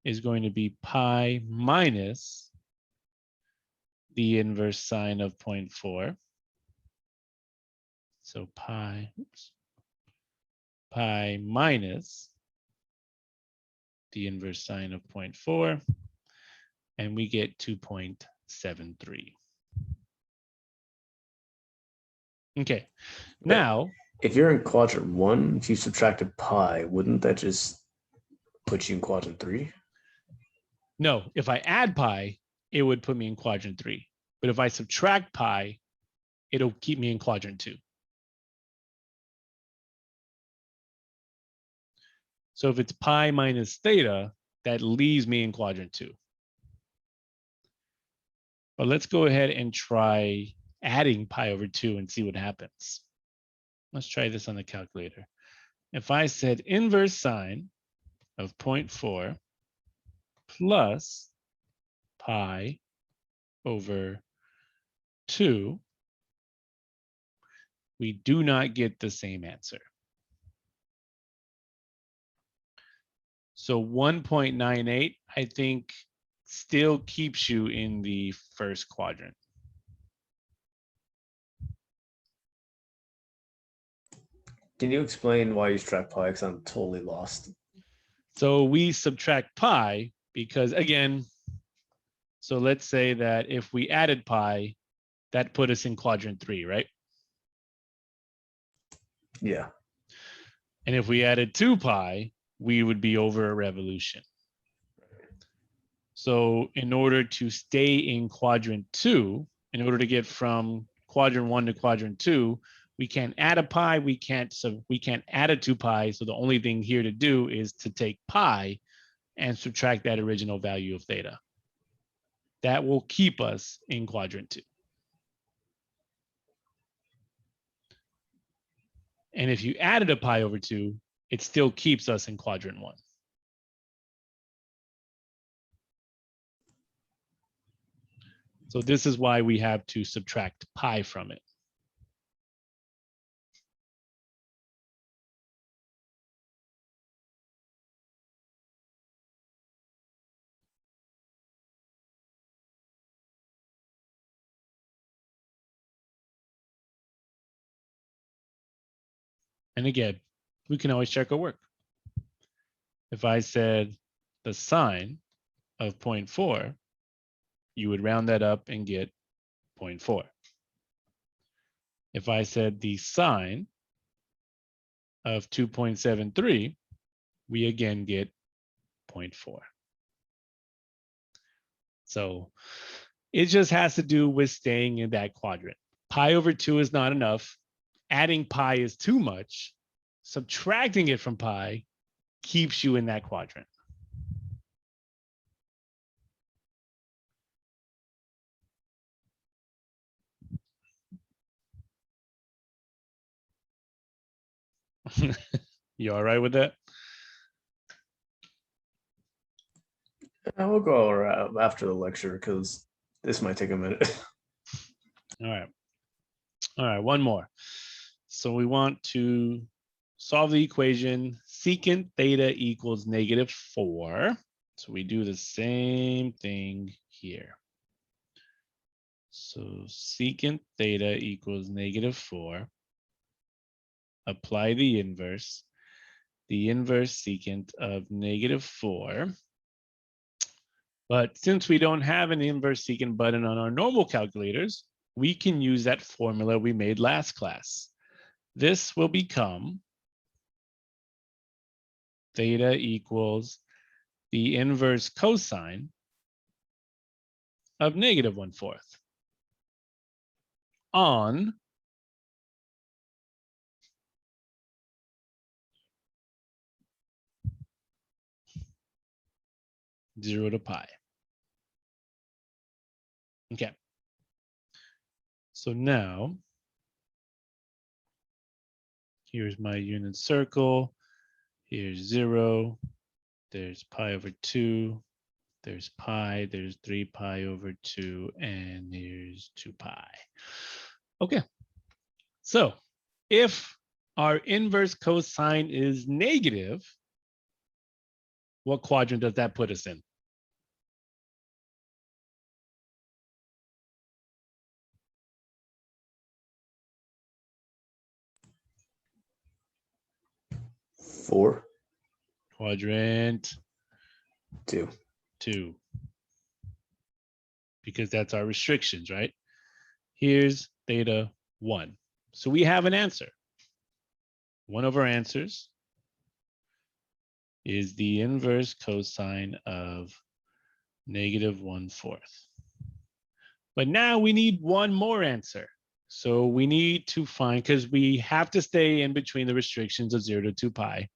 is going to be pi minus the inverse sine of 0.4. So pi minus the inverse sine of 0.4, and we get 2.73. Okay, But now, if you're in quadrant 1, if you subtracted pi, wouldn't that just put you in quadrant 3? no, if I add pi, it would put me in quadrant 3. But if I subtract pi, it'll keep me in quadrant 2. So if it's pi minus theta, that leaves me in quadrant 2. But let's go ahead and try adding pi over 2 and see what happens. Let's try this on the calculator. If I said inverse sine of 0.4 plus pi over 2, we do not get the same answer. So 1.98, I think, still keeps you in the first quadrant. Can you explain why you subtract pi? Because I'm totally lost. So we subtract pi because, again, so let's say that if we added pi, that put us in quadrant 3, right? Yeah. And if we added 2 pi, we would be over a revolution. So in order to stay in quadrant 2, in order to get from quadrant 1 to quadrant 2, we can't add a pi, we can't add a 2 pi. So the only thing here to do is to take pi and subtract that original value of theta. That will keep us in quadrant 2. And if you added a pi over 2, it still keeps us in quadrant 1. So this is why we have to subtract pi from it. And again, we can always check our work. If I said the sine of 0.4, you would round that up and get 0.4. If I said the sine of 2.73, we again get 0.4. So it just has to do with staying in that quadrant. Pi over 2 is not enough. Adding pi is too much. Subtracting it from pi keeps you in that quadrant. You all right with that? We'll go after the lecture because this might take a minute. All right. All right, one more. So we want to solve the equation secant theta equals -4. So we do the same thing here. So secant theta equals -4. Apply the inverse secant of -4. But since we don't have an inverse secant button on our normal calculators, we can use that formula we made last class. This will become theta equals the inverse cosine of -1/4 on zero to pi. Okay. So now, here's my unit circle. Here's 0. There's pi over 2. There's pi. There's 3 pi over 2. And there's 2 pi. Okay. So if our inverse cosine is negative, what quadrant does that put us in? Four. Quadrant Two. 2. Because that's our restrictions, right? Here's theta 1. So we have an answer. One of our answers is the inverse cosine of -1/4. But now we need one more answer. So we need to find, because we have to stay in between the restrictions of 0 to 2 pi.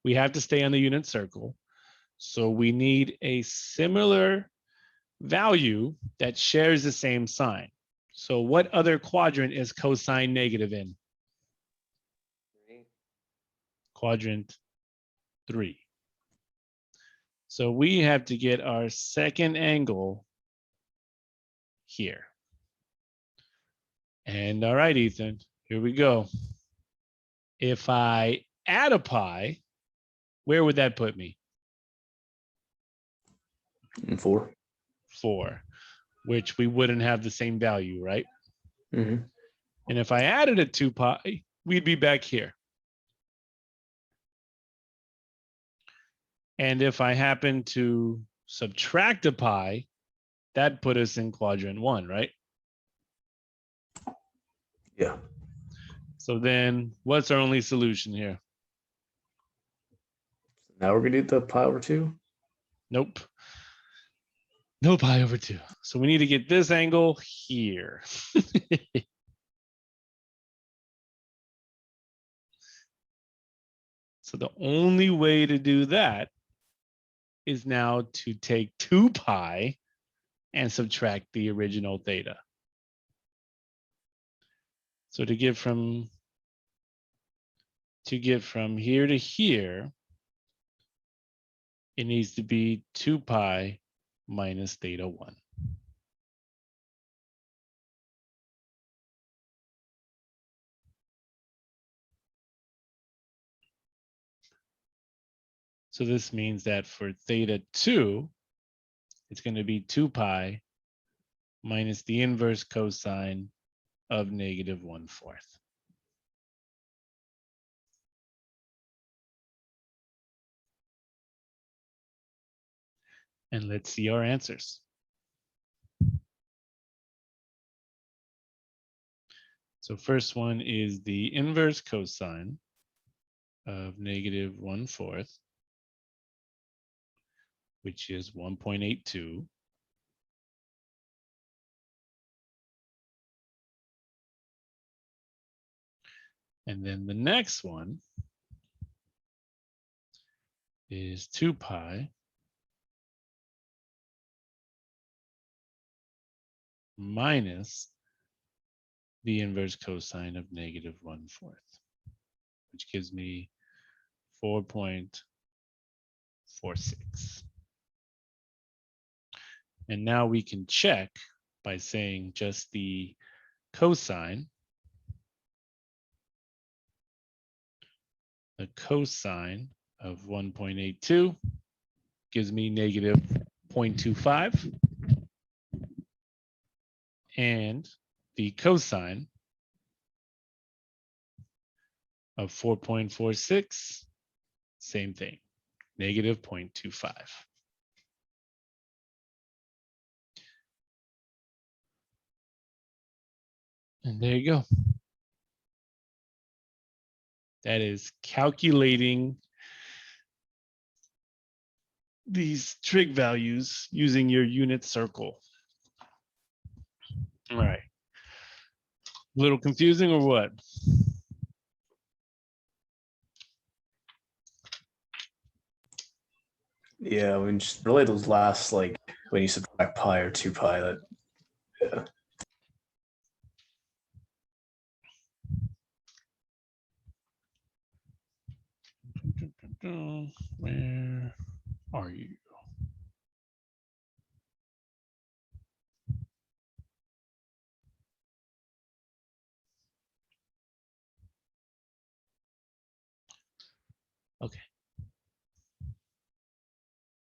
We have to stay on the unit circle. So we need a similar value that shares the same sign. So what other quadrant is cosine negative in? Quadrant 3. So we have to get our second angle here. And all right, Ethan, here we go. If I add a pi, where would that put me? 4. 4, which we wouldn't have the same value, right? Mm-hmm. And if I added a 2 pi, we'd be back here. And if I happen to subtract a pi, that put us in quadrant 1, right? Yeah. So then what's our only solution here? Now we're gonna do the pi over 2. Nope. No pi over 2. So we need to get this angle here. So the only way to do that is now to take 2 pi and subtract the original theta. So to get from here to here, it needs to be 2 pi minus theta 1. So this means that for theta 2, it's going to be 2 pi minus the inverse cosine of -1/4. And let's see our answers. So first one is the inverse cosine of -1/4, which is 1.82. And then the next one is 2 pi minus the inverse cosine of -1/4, which gives me 4.46. And now we can check by saying just the cosine. The cosine of 1.82 gives me -0.25. And the cosine of 4.46, same thing, -0.25. And there you go. That is calculating these trig values using your unit circle. All right. A little confusing or what? Yeah, I mean, just really those last, like, when you subtract pi or 2 pi, that, yeah. Where are you?